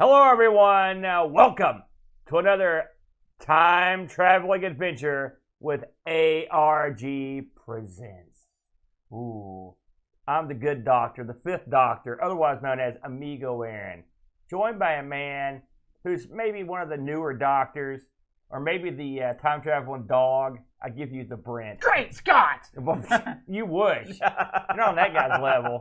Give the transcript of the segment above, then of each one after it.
Hello, everyone. Welcome to another time traveling adventure with ARG Presents. Ooh, I'm the good doctor, the fifth doctor, otherwise known as Amigo Aaron, joined by a man who's maybe one of the newer doctors, or maybe the time traveling dog. I give you the BRENT. Great Scott! You wish. You're not on that guy's level.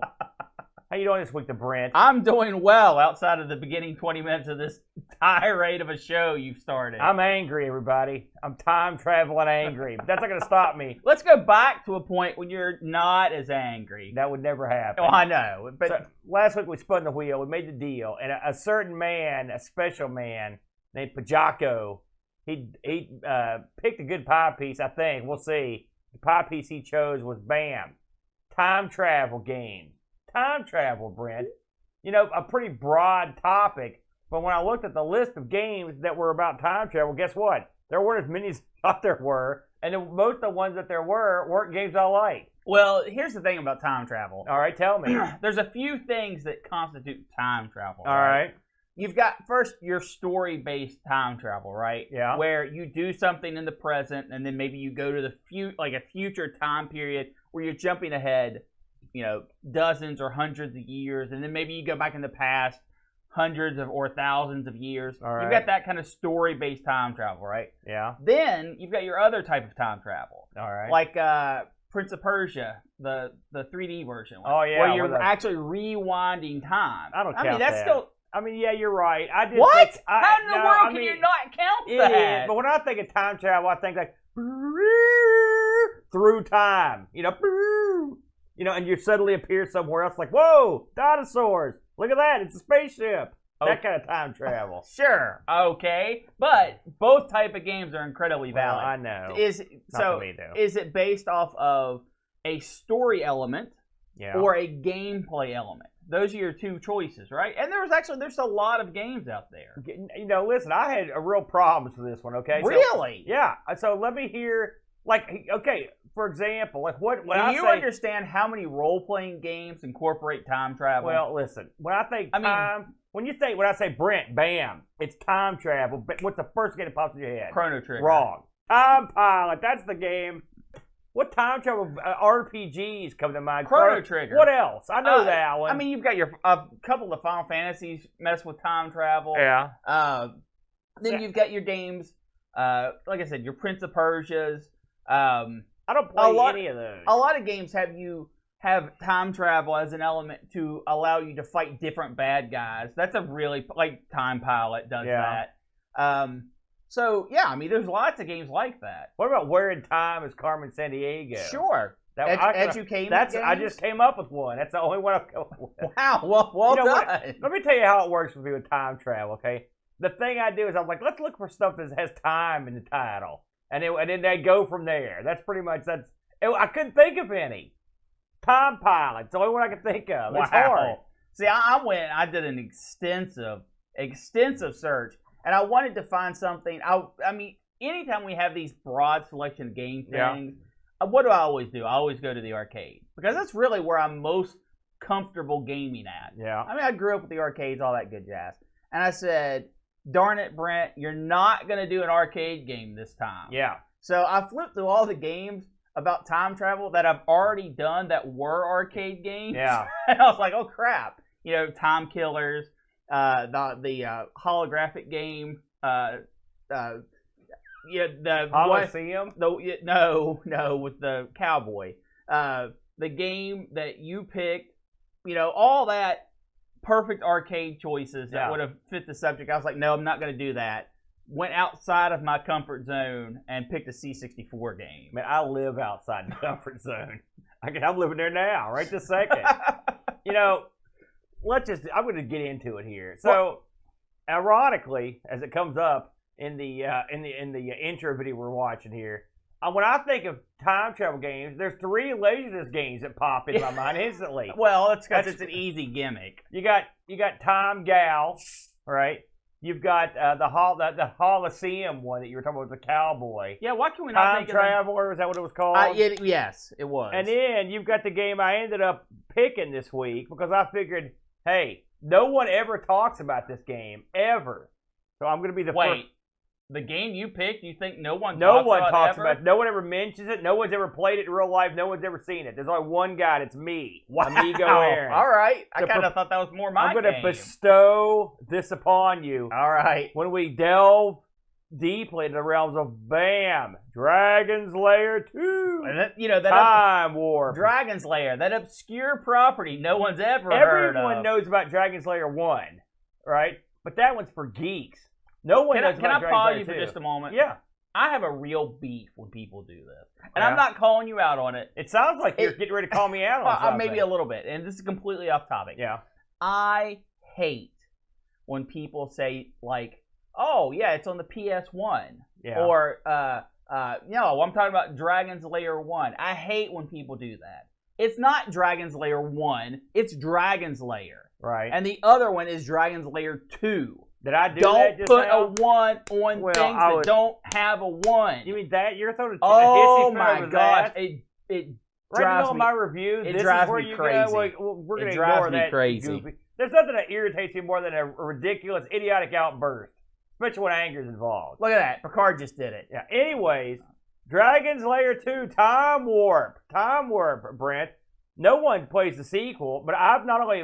How you doing this week, the BRENT? I'm doing well outside of the beginning 20 minutes of this tirade of a show you've started. I'm angry, everybody. I'm time traveling angry. But that's not going to stop me. Let's go back to a point when you're not as angry. That would never happen. Oh, I know. But so, last week we spun the wheel. We made the deal. And a certain man, a special man named Pajako, he picked a good pie piece, I think. We'll see. The pie piece he chose was BAM. Time travel games. Time travel, Brent. You know, a pretty broad topic, but when I looked at the list of games that were about time travel, guess what? There weren't as many as I thought there were, and most of the ones that there were weren't games I liked. Well, here's the thing about time travel. All right, tell me. There's a few things that constitute time travel. All right. You've got first your story-based time travel, right? Yeah. Where you do something in the present, and then maybe you go to the a future time period where you're jumping ahead, you know, dozens or hundreds of years, and then maybe you go back in the past hundreds of or thousands of years. All right. You've got that kind of story-based time travel, right? Yeah. Then you've got your other type of time travel. All right. Like Prince of Persia, the 3D version. Oh, yeah. Where you're actually rewinding time. I don't count mean, that's that. still... I mean, yeah, you're right. I did. What? Think, How in the world can you not count that? Is, but when I think of time travel, I think like through time. You know, and you suddenly appear somewhere else like, whoa, dinosaurs. Look at that. It's a spaceship. That kind of time travel. Sure. Okay. But both type of games are incredibly valid. Well, I know. Is it based off of a story element or a gameplay element? Those are your two choices, right? And there's a lot of games out there. You know, listen, I had a real problems with this one, okay? Really? So, yeah. So let me hear, like, okay, for example, like what Do you understand how many role-playing games incorporate time travel? Well, listen, when I think time, when I say Brent, BAM, it's time travel, but what's the first game that pops in your head? Chrono Trigger. Wrong. Time Pilot, that's the game. What time travel RPGs come to mind? Chrono Trigger. What else? I know that one. I mean, you've got your a couple of Final Fantasies mess with time travel. Yeah. Then you've got your games, like I said, your Prince of Persias. I don't play any of those. A lot of games have time travel as an element to allow you to fight different bad guys. That's a really, like Time Pilot does that. So, yeah, I mean, there's lots of games like that. What about Where in Time is Carmen Sandiego? Sure. I just came up with one. That's the only one I've come up with. Wow, well done. Let me tell you how it works with me with time travel, okay? The thing I do is I'm like, let's look for stuff that has time in the title. And then they go from there. That's pretty much, I couldn't think of any. Time Pilot, it's the only one I could think of. It's hard. See, I did an extensive search. And I wanted to find something. I mean, anytime we have these broad selection of game things, what do I always do? I always go to the arcade. Because that's really where I'm most comfortable gaming at. Yeah. I mean, I grew up with the arcades, all that good jazz. And I said, darn it, Brent, you're not going to do an arcade game this time. Yeah. So I flipped through all the games about time travel that I've already done that were arcade games. Yeah. And I was like, oh, crap. You know, Time Killers. The holographic game, the Coliseum? No, with the cowboy. The game that you picked, you know, all that perfect arcade choices that would have fit the subject. I was like, no, I'm not going to do that. Went outside of my comfort zone and picked a C64 game. Man, I live outside the comfort zone. I'm living there now, right this second. You know, I'm going to get into it here. So, ironically, as it comes up in the intro video we're watching here, when I think of time travel games, there's 3 Laserdisc games that pop in my mind instantly. Well, that's because it's an easy gimmick. You got Time Gal, right? You've got the Coliseum one that you were talking about with the cowboy. Yeah, why can we not think of Time Traveler? Is that what it was called? Yes, it was. And then you've got the game I ended up picking this week because I figured, hey, No one ever talks about this game, ever. So I'm going to be the first. The game you picked, you think no one talks ever? about it. No one ever mentions it. No one's ever played it in real life. No one's ever seen it. There's only one guy, and it's me, Amigo Aaron. All right. I kind of thought that was more my I'm going to bestow this upon you. All right. When we delve deeply into the realms of BAM, Dragons Lair 2, and that Time Warp. Dragons Lair, that obscure property no one's ever heard of. Everyone knows about Dragons Lair 1, right? But that one's for geeks. No one knows about Dragons Lair 2. Can I pause you for just a moment? Yeah. I have a real beef when people do this. And I'm not calling you out on it. It sounds like you're getting ready to call me out on something. Maybe a little bit. And this is completely off topic. Yeah. I hate when people say, like, oh, yeah, it's on the PS1. Yeah. Or, no, I'm talking about Dragons Lair 1. I hate when people do that. It's not Dragons Lair 1. It's Dragons Lair. Right. And the other one is Dragons Lair 2. Did I do don't that just put now? a 1 on things that don't have a 1. You mean that? You're throwing a oh hissy fit my over gosh. that? It right in my review, it this drives is where me you crazy. Go, we're going to drives ignore me that. Crazy. Goofy. There's nothing that irritates me more than a ridiculous, idiotic outburst, especially when anger is involved. Look at that. Picard just did it. Yeah. Anyways, Dragons Lair 2, Time Warp. Time Warp, Brent. No one plays the sequel, but I've not only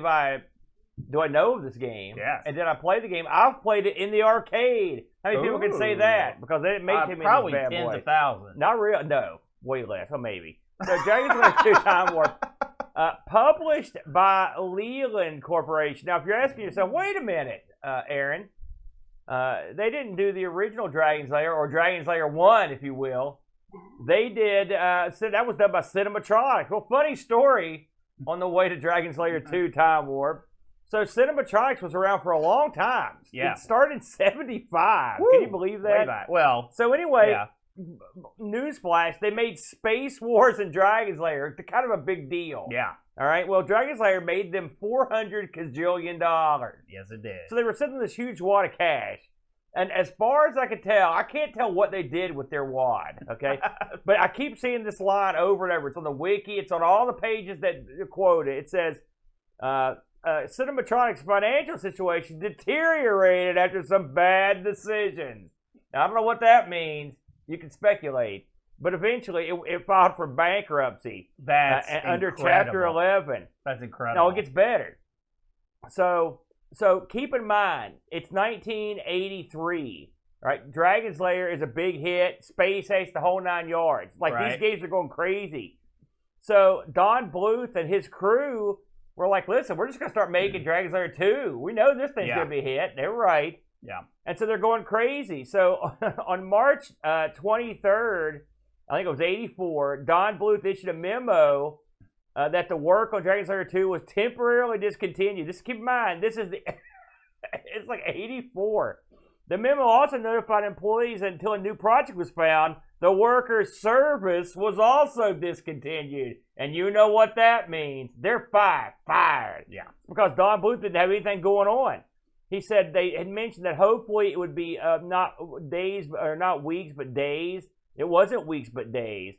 do I know of this game? Yes. And did I play the game? I've played it in the arcade. How many people can say that? Because they didn't make too many probably bad tens boys. of thousands. Not real. No, way less. Or maybe. So Dragons Lair 2 Time Warp, published by Leland Corporation. Now, if you're asking yourself, wait a minute, Aaron, they didn't do the original Dragons Lair or Dragons Lair 1, if you will. They did. So that was done by Cinematronics. Well, funny story on the way to Dragons Lair 2 Time Warp. So Cinematronics was around for a long time. Yeah. It started in 75. Woo. Can you believe that? Way back. Well, so anyway, newsflash, they made Space Wars and Dragons Lair kind of a big deal. Yeah. All right. Well, Dragons Lair made them $400 gazillion. Yes, it did. So they were sitting this huge wad of cash. And as far as I could tell, I can't tell what they did with their wad, okay? But I keep seeing this line over and over. It's on the wiki. It's on all the pages that quote it. It says, Cinematronics' financial situation deteriorated after some bad decisions. Now, I don't know what that means. You can speculate. But eventually, it filed for bankruptcy. That's under Chapter 11. That's incredible. No, it gets better. So keep in mind, it's 1983. Right? Dragon's Lair is a big hit. Space Ace, the whole 9 yards. These games are going crazy. So Don Bluth and his crew were like, listen, we're just going to start making Dragon's Lair 2. We know this thing's going to be a hit. They were right. Yeah. And so they're going crazy. So on March 23rd, I think it was 84, Don Bluth issued a memo that the work on Dragon's Lair 2 was temporarily discontinued. Just keep in mind, this is it's like 84. The memo also notified employees that until a new project was found, the workers' service was also discontinued. And you know what that means. They're fired. Yeah. Because Don Bluth didn't have anything going on. He said they had mentioned that hopefully it would be not days, or not weeks, but days. It wasn't weeks, but days.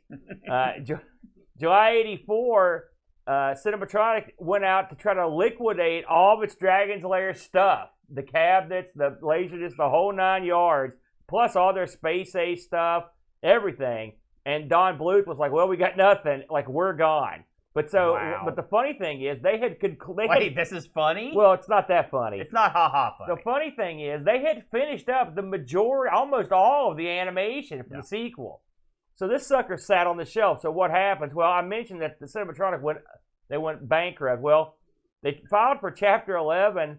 July 84, Cinematronic went out to try to liquidate all of its Dragon's Lair stuff. The cabinets, the laserdiscs, the whole 9 yards, plus all their Space Ace stuff, everything. And Don Bluth was like, well, we got nothing. Like, we're gone. But the funny thing is, Wait, this is funny? Well, it's not that funny. It's not ha-ha funny. The funny thing is, they had finished up the majority, almost all of the animation for the sequel. So this sucker sat on the shelf. So what happens? Well, I mentioned that the Cinematronic went bankrupt. Well, they filed for Chapter 11.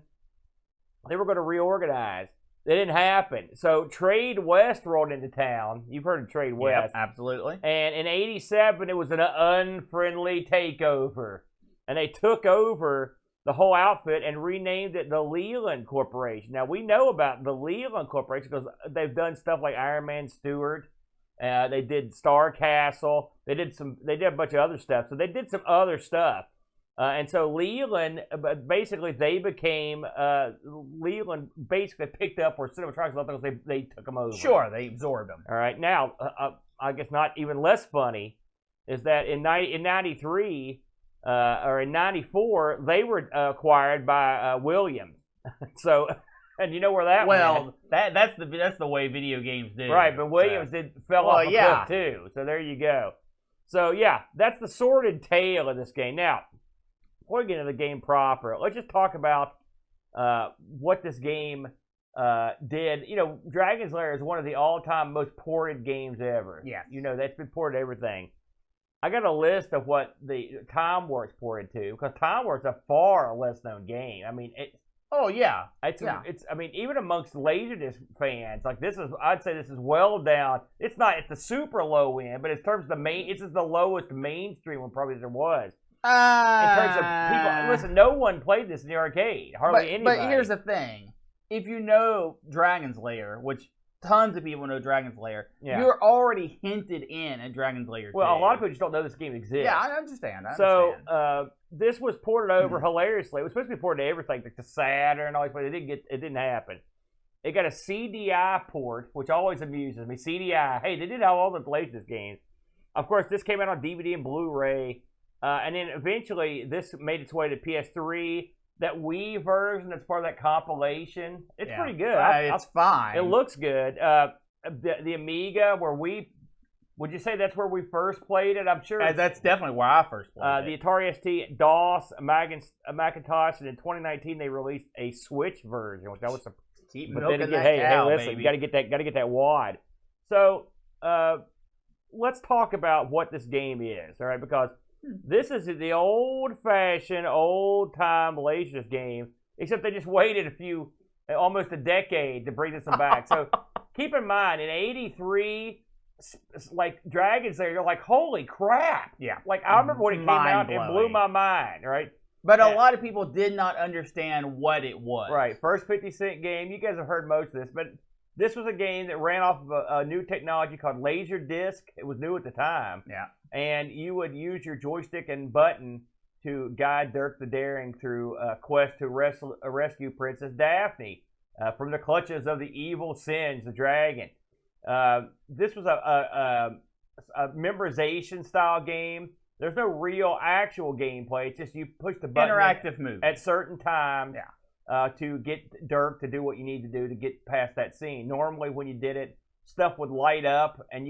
They were going to reorganize. It didn't happen. So Trade West rolled into town. You've heard of Trade West. Yep, absolutely. And in 87, it was an unfriendly takeover. And they took over the whole outfit and renamed it the Leland Corporation. Now, we know about the Leland Corporation because they've done stuff like Iron Man Stewart. They did Star Castle. They did a bunch of other stuff. So they did some other stuff. And so Leland, basically, they became, Leland basically picked up where Cinematronics left because they took them over. Sure, they absorbed them. All right. Now, I guess not even less funny is that in 93, or in '94, they were acquired by Williams. So, and you know where that went? that's the way video games do. Right, but Williams fell off a cliff too. So there you go. So yeah, that's the sordid tale of this game. Now, before we get into the game proper, let's just talk about what this game did. You know, Dragon's Lair is one of the all-time most ported games ever. Yeah. You know, that's been ported to everything. I got a list of what the Time War's ported to, because Time War's a far less known game. I mean, it's I mean, even amongst Laserdisc fans, like I'd say this is well down. It's not at the super low end, but in terms of this is the lowest mainstream one probably there was. In terms of people, listen, no one played this in the arcade. Hardly anybody. But here's the thing: if you know Dragon's Lair, which tons of people know Dragon's Lair, you're already hinted in at Dragon's Lair. Well, a lot of people just don't know this game exists. Yeah, I understand. So this was ported over hilariously. It was supposed to be ported to everything, like the Saturn and all these, but it didn't happen. It got a CDI port, which always amuses me. CDI, hey, they did have all the Laserdisc games. Of course, this came out on DVD and Blu-ray. And then eventually, this made its way to PS3. That Wii version that's part of that compilation, it's pretty good. It's fine. It looks good. The Amiga, would you say that's where we first played it? I'm sure. That's definitely where I first played it. The Atari ST, DOS, Macintosh, and in 2019 they released a Switch version, which I was. Keep milking that cow, listen, baby. Got to get that wad. So let's talk about what this game is, all right? Because this is the old-fashioned, old-time Laserdisc game, except they just waited almost a decade to bring this one back. So keep in mind, in '83, like Dragon's Lair, you're like, holy crap! Yeah. Like I remember when it came out, it blew my mind, right? But a lot of people did not understand what it was. Right. First 50-cent game. You guys have heard most of this, but this was a game that ran off of a new technology called Laserdisc. It was new at the time. Yeah. And you would use your joystick and button to guide Dirk the Daring through a quest to rescue Princess Daphne from the clutches of the evil Singe, the dragon. This was a memorization style game. There's no real actual gameplay. It's just you push the button interactive move at certain times to get Dirk to do what you need to do to get past that scene. Normally, when you did it, stuff would light up, and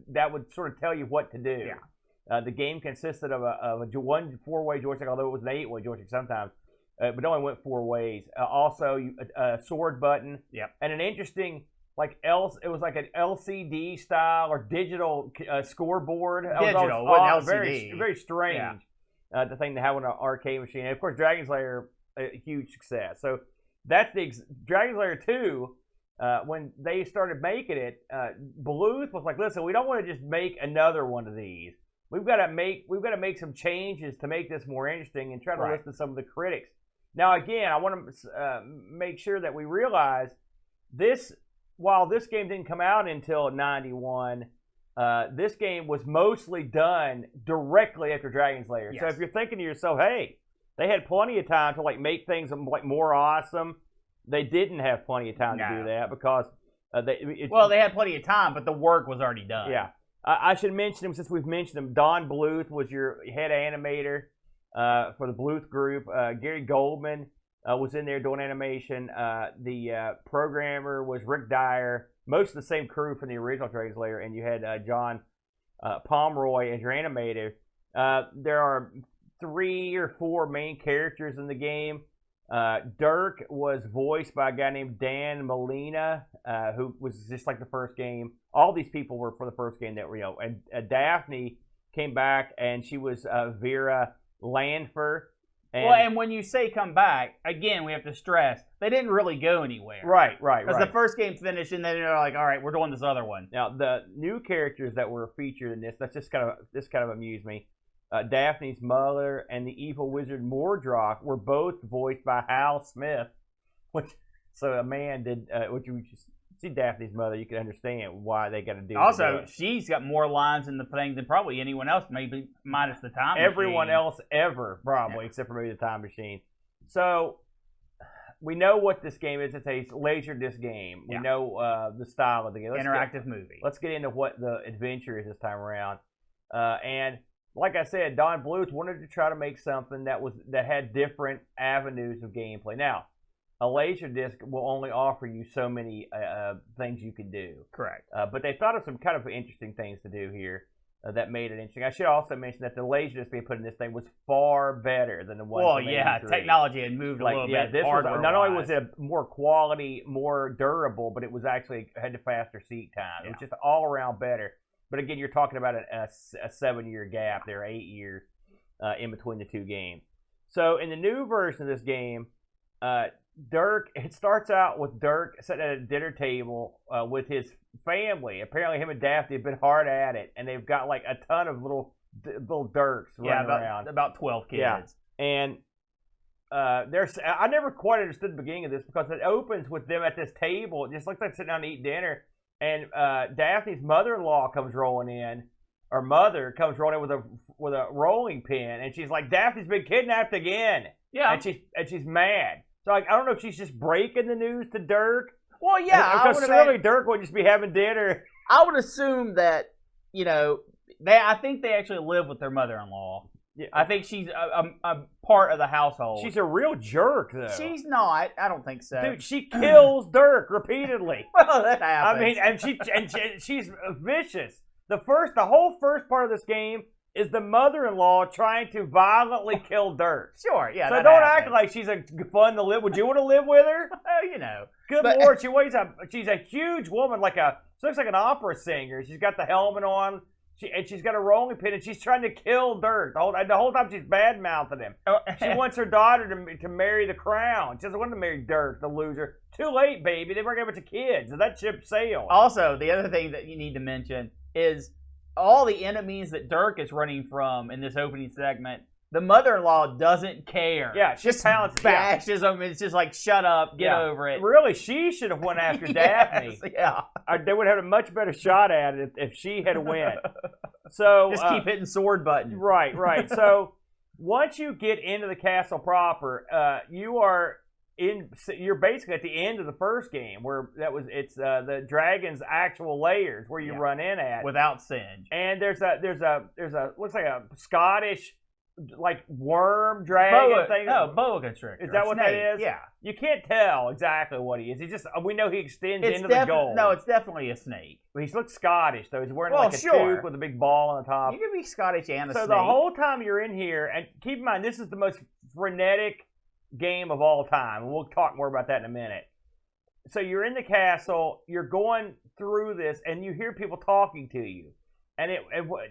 that would sort of tell you what to do. Yeah. The game consisted of one 4-way joystick, although it was an 8-way joystick sometimes, but it only went 4 ways. Also, a sword button, and an interesting it was like an LCD style or digital scoreboard. Digital, wasn't LCD. Very, very strange. The thing to have on an arcade machine. And of course, Dragon's Lair, a huge success. So that's Dragon's Lair 2. When they started making it, Bluth was like, "Listen, we don't want to just make another one of these. We've got to make some changes to make this more interesting and try to listen to some of the critics." Now, again, I want to make sure that we realize this. While this game didn't come out until '91, this game was mostly done directly after Dragon's Lair. Yes. So if you're thinking to yourself, "Hey, they had plenty of time to make things more awesome," they didn't have plenty of time to do that because they had plenty of time, but the work was already done. Yeah, I should mention him since we've mentioned him. Don Bluth was your head animator for the Bluth Group. Gary Goldman was in there doing animation. The programmer was Rick Dyer. Most of the same crew from the original Dragon's Lair, and you had John Pomeroy as your animator. There are 3 or 4 main characters in the game. Dirk was voiced by a guy named Dan Molina, who was just like the first game. All these people were for the first game that were, and Daphne came back, and she was Vera Landfer. And when you say come back, again, we have to stress, they didn't really go anywhere. Right. Because the first game's finished, and then they're like, all right, we're doing this other one. Now, the new characters that were featured in this kind of amused me. Daphne's mother and the evil wizard Mordrock were both voiced by Hal Smith. So a man did, which you just see Daphne's mother, you can understand why they got to do. Also, she's got more lines in the thing than probably anyone else, maybe minus the time machine. Everyone else ever, probably, except for maybe the time machine. So we know what this game is. It's a Laserdisc game. We know the style of the game. Interactive movie. Let's get into what the adventure is this time around. And like I said, Don Bluth wanted to try to make something that had different avenues of gameplay. Now, a Laserdisc will only offer you so many things you can do. Correct. But they thought of some kind of interesting things to do here that made it interesting. I should also mention that the Laserdisc being put in this thing was far better than the one. Well, yeah, technology had moved a little bit. This was, not only was it more quality, more durable, but it was actually had a faster seat time. Yeah. It was just all around better. But again, you're talking about a 7-year gap there, 8 years in between the two games. So in the new version of this game, Dirk, it starts out with Dirk sitting at a dinner table with his family. Apparently him and Daphne have been hard at it, and they've got like a ton of little Dirks running around. About 12 kids. Yeah. And I never quite understood the beginning of this because it opens with them at this table. It just looks like sitting down to eat dinner. And Daphne's mother-in-law comes rolling in. Her mother comes rolling in with a rolling pin, and she's like, "Daphne's been kidnapped again." Yeah. And she's mad. So like, I don't know if she's just breaking the news to Dirk. Well, yeah, because surely Dirk would just be having dinner. I would assume that I think they actually live with their mother-in-law. Yeah. I think she's a part of the household. She's a real jerk, though. She's not. I don't think so. Dude, she kills Dirk repeatedly. Well, that happens. I mean, and she's vicious. The whole first part of this game is the mother-in-law trying to violently kill Dirk. Sure, yeah. So don't act like she's fun to live. Would you want to live with her? Good Lord, she's a huge woman, she looks like an opera singer. She's got the helmet on. She's got a rolling pin, and she's trying to kill Dirk. The whole time she's bad-mouthing him. She wants her daughter to marry the crown. She doesn't want to marry Dirk, the loser. Too late, baby. They've already got a bunch of kids, and that ship sailed. Also, the other thing that you need to mention is all the enemies that Dirk is running from in this opening segment. The mother-in-law doesn't care. Yeah, she just bashes them. It's just like, shut up, get over it. Really, she should have went after Daphne. Yeah. They would have had a much better shot at it if she had won. So just keep hitting sword button. Right. So once you get into the castle proper, you're basically at the end of the first game where it's the dragon's actual lairs where you run in at without Singe. And there's a looks like a Scottish worm dragon thing. Oh, boa constrictor. Is that what that is? Yeah. You can't tell exactly what he is. We know he extends into the gold. No, it's definitely a snake. He looks Scottish though. He's wearing a toque with a big ball on the top. You can be Scottish and a snake. So the whole time you're in here, and keep in mind this is the most frenetic game of all time. And we'll talk more about that in a minute. So you're in the castle, you're going through this, and you hear people talking to you. And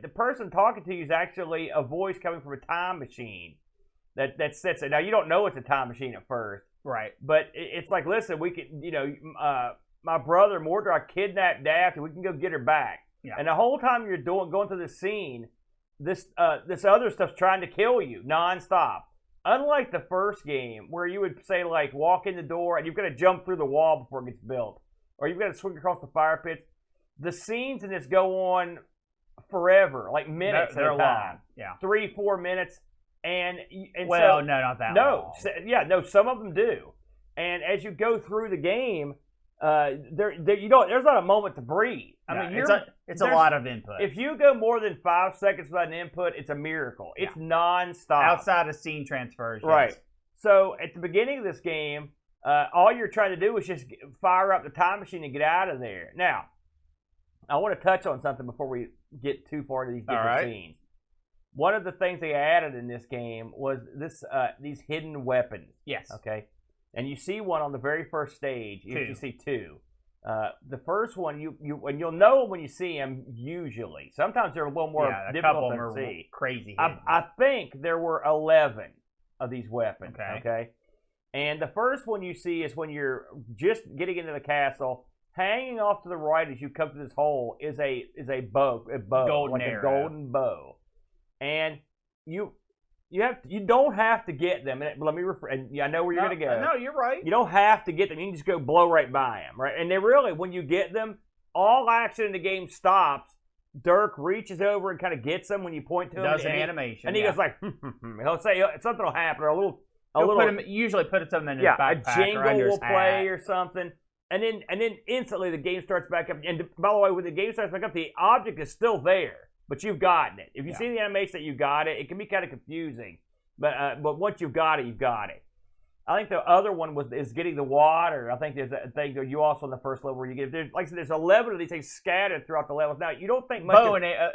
the person talking to you is actually a voice coming from a time machine that sits there. Now, you don't know it's a time machine at first. Right. But it's like, listen, we can, my brother Mordor kidnapped Daphne. We can go get her back. Yeah. And the whole time you're going through this scene, this other stuff's trying to kill you nonstop. Unlike the first game, where you would say, walk in the door and you've got to jump through the wall before it gets built, or you've got to swing across the fire pits, the scenes in this go on forever, minutes at a time. Long. Yeah. 3-4 minutes. No, not that long. No, some of them do. And as you go through the game, there's not a moment to breathe. I mean, it's a lot of input. If you go more than 5 seconds without an input, it's a miracle. It's nonstop. Outside of scene transfers. Right. So at the beginning of this game, all you're trying to do is just fire up the time machine and get out of there. Now, I want to touch on something before we get too far into these different scenes. One of the things they added in this game was these hidden weapons. Yes. Okay. And you see one on the very first stage. You see two. The first one, you'll know when you see them. Usually, sometimes they're a little more difficult to see. Crazy. I think there were 11 of these weapons. Okay. And the first one you see is when you're just getting into the castle. Hanging off to the right as you come through this hole is a bow, golden arrow. A golden bow, and you don't have to get them. And let me I know where you're going to go. No, you're right. You don't have to get them. You can just go blow right by them, right? And they really, when you get them, all action in the game stops. Dirk reaches over and kind of gets them when you point to him. Does an animation, and he goes like, he'll say something will happen, or a little. Usually put something in his backpack, a jingle or under his will play or something. And then instantly the game starts back up. And by the way, when the game starts back up, the object is still there, but you've gotten it. If you Yeah. see the animation that you got it, it can be kind of confusing. But once you've got it, you've got it. I think the other one is getting the water. I think there's a thing that you also in the first level where you get like I said, there's 11 of these things scattered throughout the levels. Now you don't think much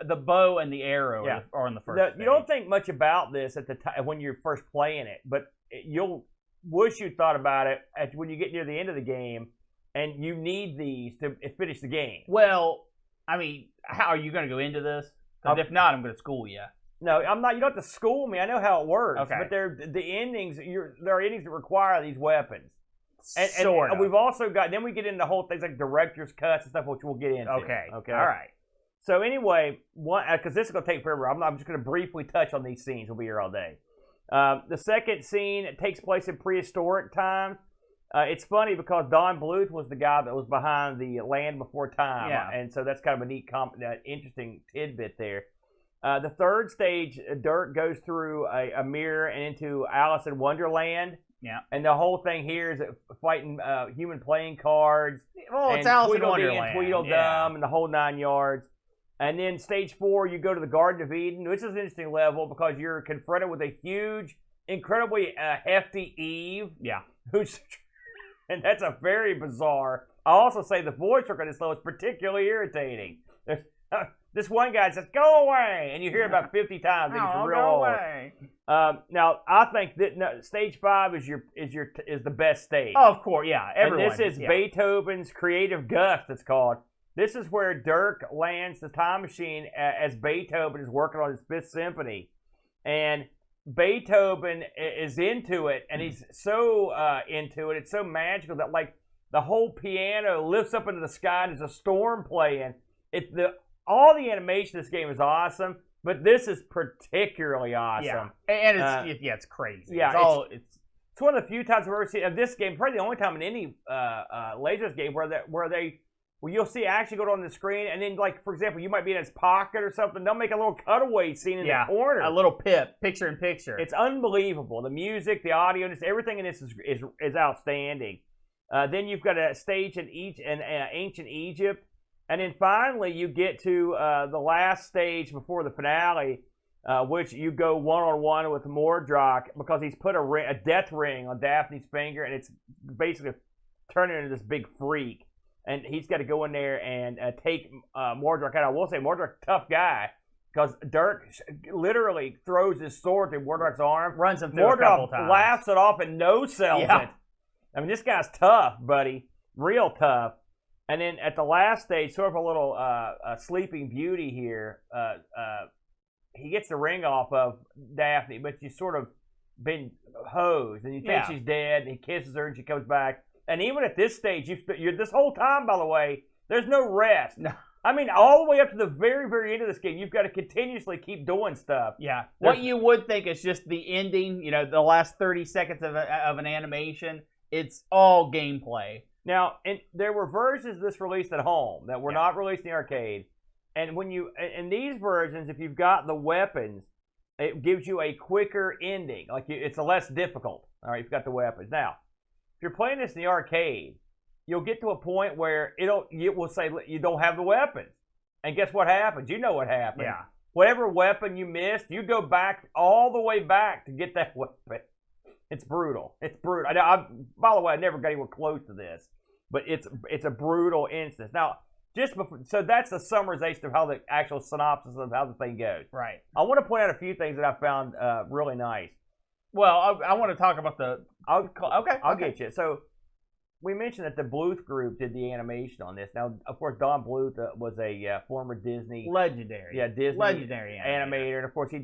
the bow and the arrow are in the first. You don't think much about this at the time when you're first playing it, but you'll wish you thought about it when you get near the end of the game, and you need these to finish the game. Well, I mean, how are you going to go into this? Because if not, I'm going to school you. No, I'm not. You don't have to school me. I know how it works. Okay. But the endings. There are endings that require these weapons. And Sort of. We've also got. Then we get into whole things like director's cuts and stuff, which we'll get into. Okay. Okay. All right. So anyway, because this is going to take forever, I'm just going to briefly touch on these scenes. We'll be here all day. The second scene takes place in prehistoric times. It's funny because Don Bluth was the guy that was behind the Land Before Time. Yeah. And so that's kind of a neat, interesting tidbit there. The third stage, Dirk goes through a mirror and into Alice in Wonderland. Yeah. And the whole thing here is fighting human playing cards. Well, it's Alice in Tweedledee Wonderland. and Tweedledum and the whole 9 yards. And then stage 4, you go to the Garden of Eden. This is an interesting level because you're confronted with a huge, incredibly hefty Eve. Yeah. And that's a very bizarre. I also say the voice work on this level is particularly irritating. This one guy says, "Go away," and you hear it about 50 times. And it's real go old. away. Now, I think that stage 5 is the best stage. Oh, of course, yeah. Everyone. And this is Beethoven's Creative Gust. It's called. This is where Dirk lands the time machine as Beethoven is working on his 5th Symphony, and Beethoven is into it, and he's so into it. It's so magical that like the whole piano lifts up into the sky and there's a storm playing. All the animation of this game is awesome, but this is particularly awesome. Yeah, and it's crazy. Yeah, it's one of the few times I've ever seen this game. Probably the only time in any Lasers game where you'll see action go on the screen, and then, like, for example, you might be in his pocket or something. They'll make a little cutaway scene in the corner. A little picture in picture. It's unbelievable. The music, the audio, everything in this is outstanding. Then you've got a stage in ancient Egypt. And then finally, you get to the last stage before the finale, which you go one-on-one with Mordrak because he's put a death ring on Daphne's finger, and it's basically turning into this big freak. And he's got to go in there and take Mordrak out. I will say Mordrak's a tough guy because Dirk literally throws his sword through Mordrak's arm. Runs him through a couple times. Laughs it off and no-sells it. I mean, this guy's tough, buddy. Real tough. And then at the last stage, sort of a little Sleeping Beauty here, he gets the ring off of Daphne, but she's sort of been hosed, and you think she's dead, and he kisses her, and she comes back. And even at this stage, you're this whole time, by the way, there's no rest. No. I mean, all the way up to the very, very end of this game, you've got to continuously keep doing stuff. Yeah. What you would think is just the ending, the last 30 seconds of an animation, it's all gameplay. Now, there were versions of this released at home that were not released in the arcade. And when in these versions, if you've got the weapons, it gives you a quicker ending. Like it's less difficult. All right, you've got the weapons. Now, if you're playing this in the arcade, you'll get to a point where it will say you don't have the weapons. And guess what happens? You know what happens. Yeah. Whatever weapon you missed, you go back all the way back to get that weapon. It's brutal. It's brutal. By the way, I never got anywhere close to this, but it's a brutal instance. Now, so that's the summarization of how the actual synopsis of how the thing goes. Right. I want to point out a few things that I found really nice. Well, I want to talk about I'll get you. So we mentioned that the Bluth group did the animation on this. Now, of course, Don Bluth was a former Disney legendary animator, and of course he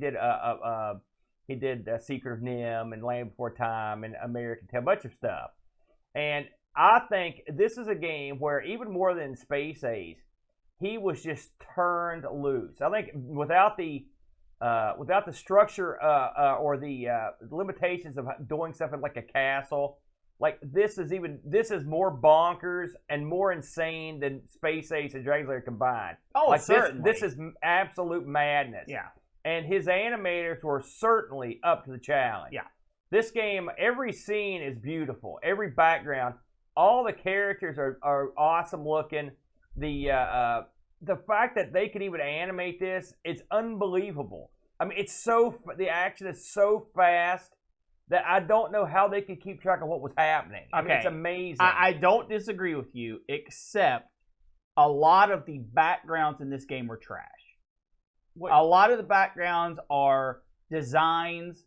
did Secret of Nim and Land Before Time and American Tail, a bunch of stuff. And I think this is a game where even more than Space Ace, he was just turned loose. I think without the structure or the limitations of doing stuff in like a castle, like this is more bonkers and more insane than Space Ace and Dragons Lair combined. Oh, like certainly. This is absolute madness. Yeah. And his animators were certainly up to the challenge. Yeah. This game, every scene is beautiful. Every background, all the characters are awesome looking. The the fact that they could even animate this, it's unbelievable. I mean, the action is so fast that I don't know how they could keep track of what was happening. I mean, it's amazing. I don't disagree with you, except a lot of the backgrounds in this game were trash. A lot of the backgrounds are designs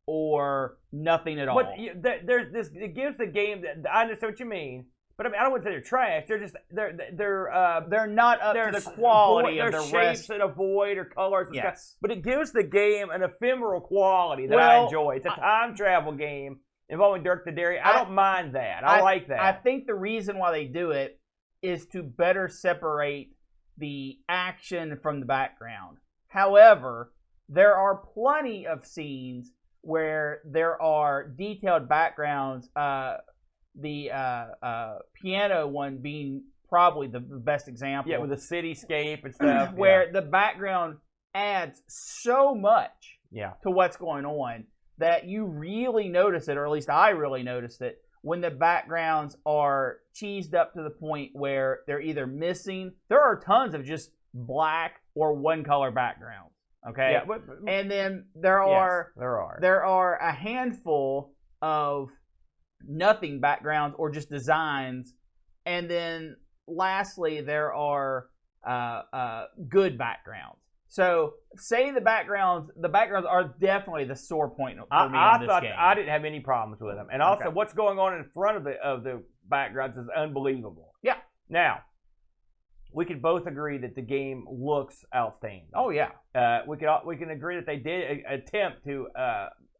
or nothing at all. But it gives the game that I understand what you mean. But I mean, I don't want to say they're trash. They're just they're not up to the quality of the shapes rest. that avoid or colors. And Yes. stuff. But it gives the game an ephemeral quality that I enjoy. It's a time travel game involving Dirk the Dairy. I don't mind that. I like that. I think the reason why they do it is to better separate the action from the background. However, there are plenty of scenes where there are detailed backgrounds. The piano one being probably the best example. Yeah, with the cityscape and stuff. Where the background adds so much to what's going on that you really notice it, or at least I really noticed it, when the backgrounds are cheesed up to the point where they're either missing. There are tons of just black or one color backgrounds. Okay? Yeah, and then there are a handful of nothing backgrounds or just designs, and then lastly there are good backgrounds. So say the backgrounds are definitely the sore point for me in this game. I didn't have any problems with them, and also what's going on in front of the backgrounds is unbelievable. Yeah. Now, we can both agree that the game looks outstanding. Oh yeah. We can agree that they did attempt to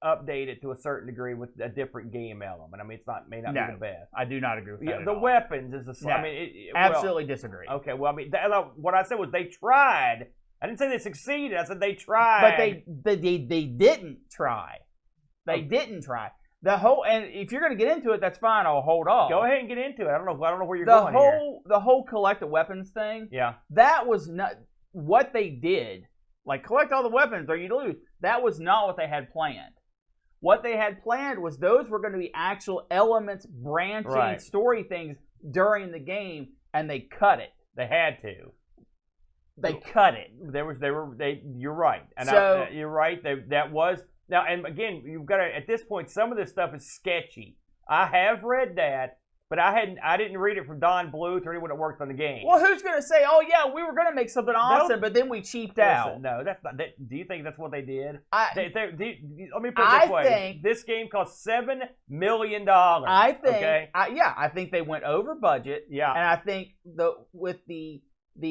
update it to a certain degree with a different game element. I mean, may not be the best. I do not agree with that. The weapons is the. I mean, absolutely disagree. Okay, well, I mean, what I said was they tried. I didn't say they succeeded. I said they tried. But they didn't try. They didn't try. And if you're going to get into it, that's fine. I'll hold off. Go ahead and get into it. I don't know where you're going here. The whole collected weapons thing. Yeah. That was not what they did. Like, collect all the weapons or you lose. That was not what they had planned. What they had planned was those were going to be actual elements, branching story things during the game, and they cut it. They had to. They cut it. You're right, and you're right. That was now, and again, you've got to. At this point, some of this stuff is sketchy. I have read that, but I didn't read it from Don Bluth or anyone that worked on the game. Well, who's going to say, "Oh yeah, we were going to make something awesome, but then we cheaped out"? No, that's not. Do you think that's what they did? Let me put it this way: this game cost $7 million. I think. Okay? I think they went over budget. Yeah, and I think with the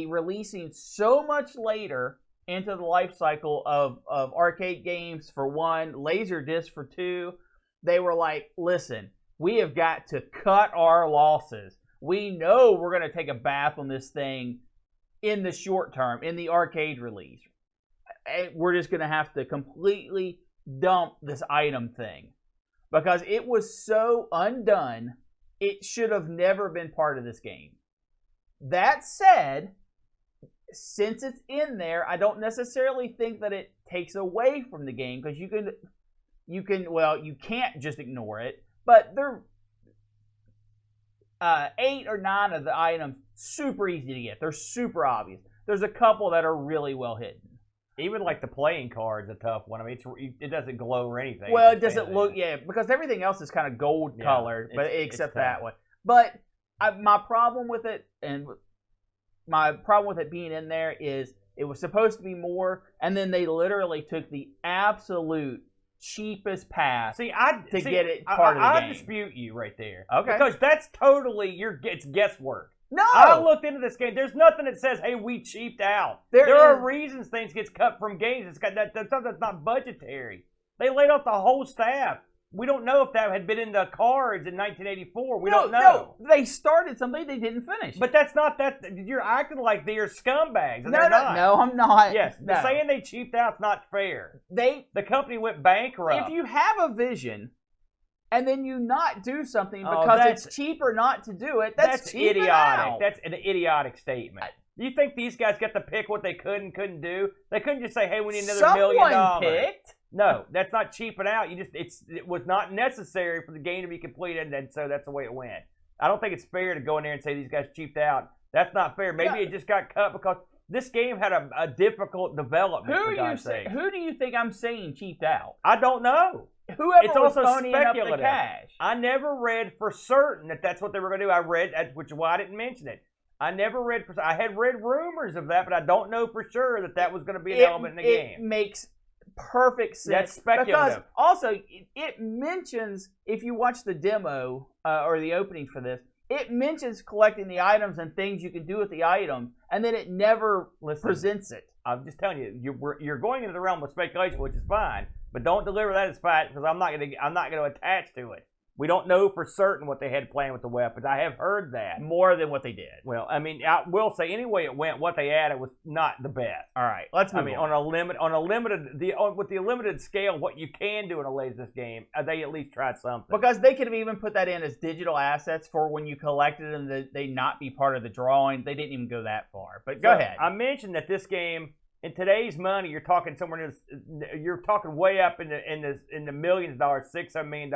releasing so much later into the life cycle of arcade games for one, Laserdisc for two, they were like, listen, we have got to cut our losses. We know we're going to take a bath on this thing in the short term, in the arcade release. And we're just going to have to completely dump this item thing. Because it was so undone, it should have never been part of this game. That said, since it's in there, I don't necessarily think that it takes away from the game, because you can't just ignore it. But they're 8 or 9 of the items super easy to get. They're super obvious. There's a couple that are really well hidden. Even like the playing card's a tough one. I mean, it doesn't glow or anything. Well, it doesn't look, because everything else is kind of gold colored, but except that one. But my problem with it, and my problem with it being in there, is it was supposed to be more, and then they literally took the absolute cheapest path to get it part of the game. I dispute you right there. Okay. Because that's totally it's guesswork. No! I looked into this game. There's nothing that says, hey, we cheaped out. There are reasons things get cut from games. That's something that's not budgetary. They laid off the whole staff. We don't know if that had been in the cards in 1984. We don't know. No, they started something they didn't finish. But that's not that. You're acting like they're scumbags. No, I'm not. Yes, saying they cheaped out's not fair. The company went bankrupt. If you have a vision and then you not do something because it's cheaper not to do it, that's idiotic. Out. That's an idiotic statement. You think these guys got to pick what they could and couldn't do? They couldn't just say, hey, we need another $1 million. Someone picked. No, that's not cheaping out. It was not necessary for the game to be completed, and so that's the way it went. I don't think it's fair to go in there and say these guys cheaped out. That's not fair. Maybe it just got cut because This game had a difficult development. Who do you think I'm saying cheaped out? I don't know. Whoever it's was also ponying up the speculative. cash. I never read for certain that that's what they were going to do. I read, which is why I didn't mention it. I never read for. I had read rumors of that, but I don't know for sure that was going to be an element in the game. It makes perfect sense. That's speculative. Because also, it mentions, if you watch the demo or the opening for this, it mentions collecting the items and things you can do with the items, and then it never presents it. I'm just telling you, you're going into the realm of speculation, which is fine, but don't deliver that as fact because I'm not going to attach to it. We don't know for certain what they had planned with the weapons. I have heard that. More than what they did. Well, I mean, I will say anyway it went, what they added was not the best. All right, let's move on. With the limited scale, what you can do in a Laserdisc game, they at least tried something. Because they could have even put that in as digital assets for when you collected them, they not be part of the drawing. They didn't even go that far. But go ahead. I mentioned that this game, in today's money, you're talking you're talking way up in the millions of dollars, $600 million.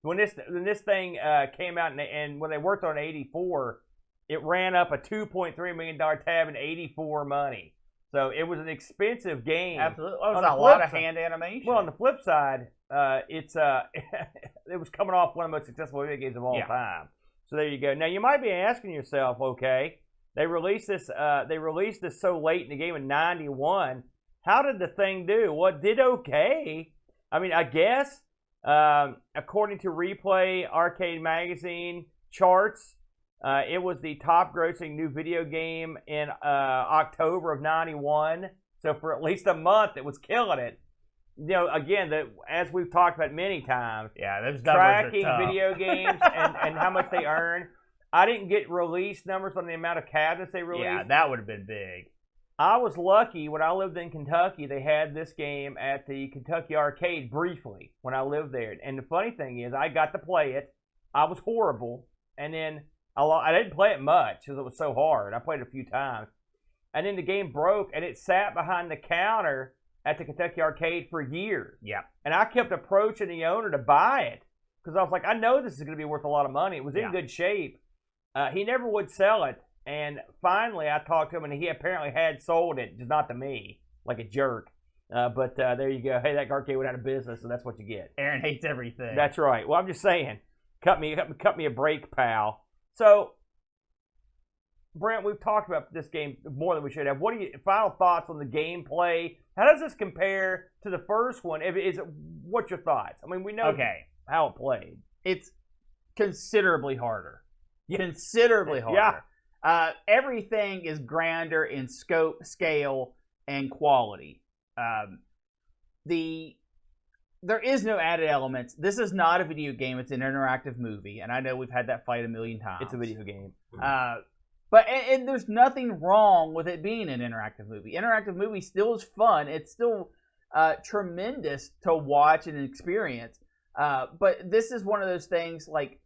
When this thing came out and when they worked on 84, it ran up a $2.3 million tab in 84 money. So it was an expensive game. Absolutely, it was a lot of hand animation. Well, on the flip side, it was coming off one of the most successful video games of all time. So there you go. Now you might be asking yourself, okay, they released this so late in the game in '91. How did the thing do? Well, it did okay. I mean, I guess. According to Replay Arcade Magazine charts, it was the top-grossing new video game in October of '91. So for at least a month, it was killing it. You know, again, as we've talked about many times, those tracking video games and how much they earn. I didn't get release numbers on the amount of cabinets they released. Yeah, that would have been big. I was lucky when I lived in Kentucky. They had this game at the Kentucky Arcade briefly when I lived there. And the funny thing is, I got to play it. I was horrible. And then I didn't play it much because it was so hard. I played it a few times. And then the game broke, and it sat behind the counter at the Kentucky Arcade for years. Yeah. And I kept approaching the owner to buy it because I was like, I know this is going to be worth a lot of money. It was in good shape. He never would sell it. And finally, I talked to him, and he apparently had sold it, just not to me, like a jerk. But there you go. Hey, that arcade went out of business, so that's what you get. Aaron hates everything. That's right. Well, I'm just saying, cut me a break, pal. So, Brent, we've talked about this game more than we should have. What are your final thoughts on the gameplay? How does this compare to the first one? What's your thoughts? I mean, we know how it played. It's considerably harder. Yeah. Considerably harder. Yeah. Everything is grander in scope, scale, and quality. There is no added elements. This is not a video game. It's an interactive movie, and I know we've had that fight a million times. It's a video game. But there's nothing wrong with it being an interactive movie. Interactive movie still is fun. It's still tremendous to watch and experience. But this is one of those things like,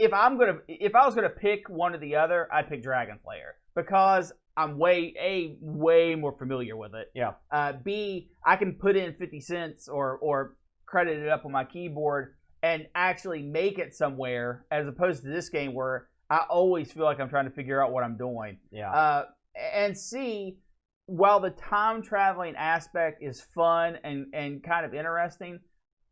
if I was gonna pick one or the other, I'd pick Dragons Lair because I'm way more familiar with it. Yeah. B, I can put in 50 cents or credit it up on my keyboard and actually make it somewhere, as opposed to this game where I always feel like I'm trying to figure out what I'm doing. Yeah. And C, while the time traveling aspect is fun and kind of interesting,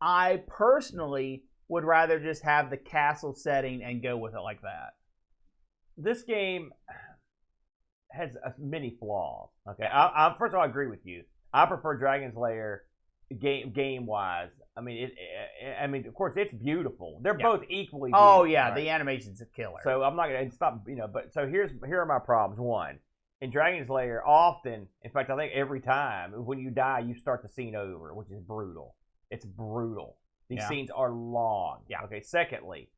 I personally would rather just have the castle setting and go with it like that. This game has many flaws. Okay, first of all, I agree with you. I prefer Dragon's Lair game wise. I mean, of course, it's beautiful. They're both equally beautiful. Oh yeah, right? The animation's a killer. So I'm not gonna stop. But so here are my problems. One, in Dragon's Lair, often, in fact, I think every time when you die, you start the scene over, which is brutal. It's brutal. These scenes are long. Yeah. Okay. Secondly,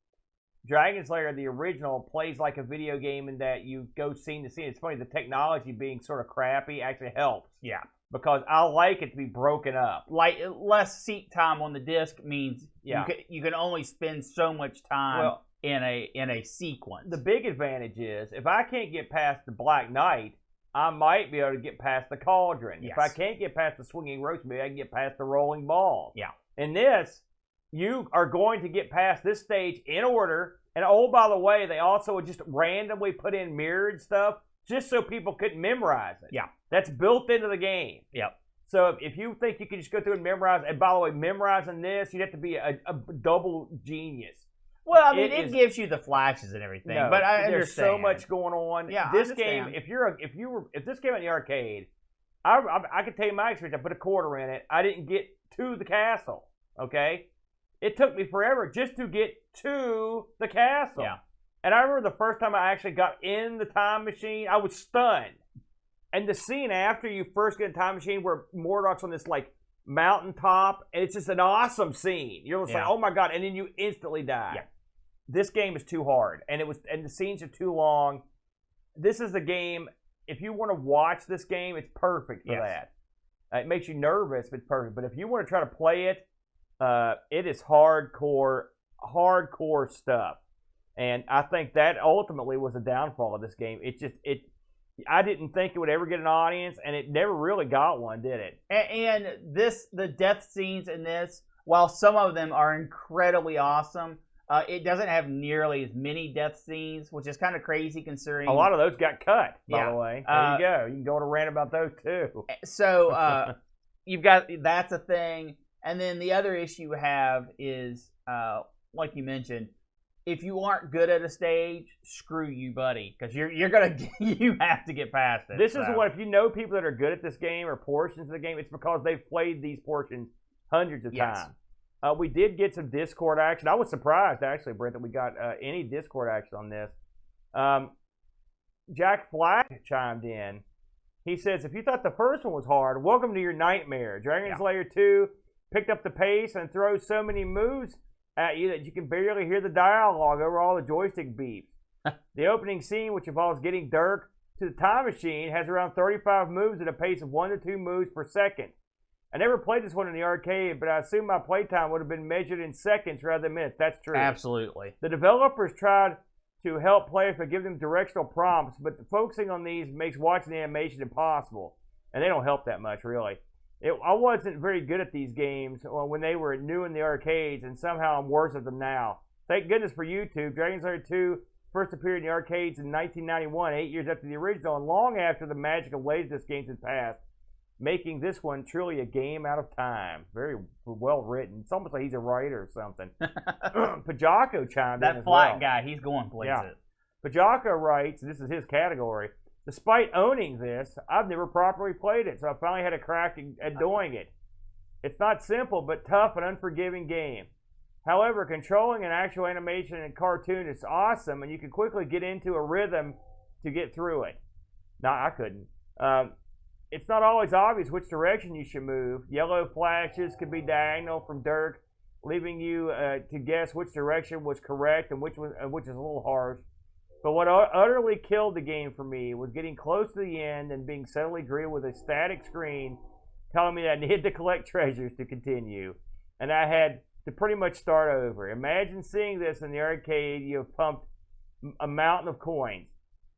Dragon's Lair, the original, plays like a video game in that you go scene to scene. It's funny, the technology being sort of crappy actually helps. Yeah. Because I like it to be broken up. Like, less seat time on the disc means you can only spend so much time in a sequence. The big advantage is, if I can't get past the Black Knight, I might be able to get past the Cauldron. Yes. If I can't get past the Swinging Roast, maybe I can get past the Rolling Balls. Yeah. In this, you are going to get past this stage in order. And oh, by the way, they also just randomly put in mirrored stuff just so people couldn't memorize it. Yeah. That's built into the game. Yep. So if you think you can just go through and memorize, and by the way, memorizing this, you'd have to be a double genius. Well, I mean, it gives you the flashes and everything, No, but I there's understand. so much going on. Yeah, this I game, understand. if this came out in the arcade, I could tell you my experience. I put a quarter in it. I didn't get to the castle. Okay, it took me forever just to get to the castle. Yeah. And I remember the first time I actually got in the time machine, I was stunned. And the scene after you first get in the time machine where Mordok's on this like mountaintop, and it's just an awesome scene. You're just like, oh my god, and then you instantly die. Yeah. This game is too hard, and the scenes are too long. This is the game. If you want to watch this game, it's perfect for that. It makes you nervous, but it's perfect. But if you want to try to play it, it is hardcore stuff. And I think that ultimately was the downfall of this game. I didn't think it would ever get an audience, and it never really got one, did it? And the death scenes in this, while some of them are incredibly awesome, it doesn't have nearly as many death scenes, which is kind of crazy considering... A lot of those got cut, by the way. There you go. You can go on a rant about those, too. So, you've got... That's a thing. And then the other issue you have is, like you mentioned, if you aren't good at a stage, screw you, buddy, because you have to get past it. This is what, if you know people that are good at this game or portions of the game, it's because they've played these portions hundreds of times. We did get some Discord action. I was surprised, actually, Brent, that we got any Discord action on this. Jack Flack chimed in. He says, if you thought the first one was hard, welcome to your nightmare. Dragons Lair 2 picked up the pace and throws so many moves at you that you can barely hear the dialogue over all the joystick beeps. The opening scene, which involves getting Dirk to the time machine, has around 35 moves at a pace of 1 to 2 moves per second. I never played this one in the arcade, but I assume my playtime would have been measured in seconds rather than minutes. That's true. Absolutely. The developers tried to help players by giving them directional prompts, but focusing on these makes watching the animation impossible. And they don't help that much, really. I wasn't very good at these games when they were new in the arcades, and somehow I'm worse at them now. Thank goodness for YouTube. Dragons Lair 2 first appeared in the arcades in 1991, 8 years after the original, and long after the magic of Laserdisc games had passed, making this one truly a game out of time. Very well written. It's almost like he's a writer or something. Pajako chimed in as well. That flat guy, he's going places. Pajako writes, this is his category, despite owning this, I've never properly played it, so I finally had a crack at doing it. It's not simple, but tough and unforgiving game. However, controlling an actual animation and cartoon is awesome, and you can quickly get into a rhythm to get through it. No, I couldn't. It's not always obvious which direction you should move. Yellow flashes could be diagonal from Dirk, leaving you to guess which direction was correct and which is a little harsh. But what utterly killed the game for me was getting close to the end and being suddenly greeted with a static screen telling me that I needed to collect treasures to continue. And I had to pretty much start over. Imagine seeing this in the arcade. You have pumped a mountain of coins.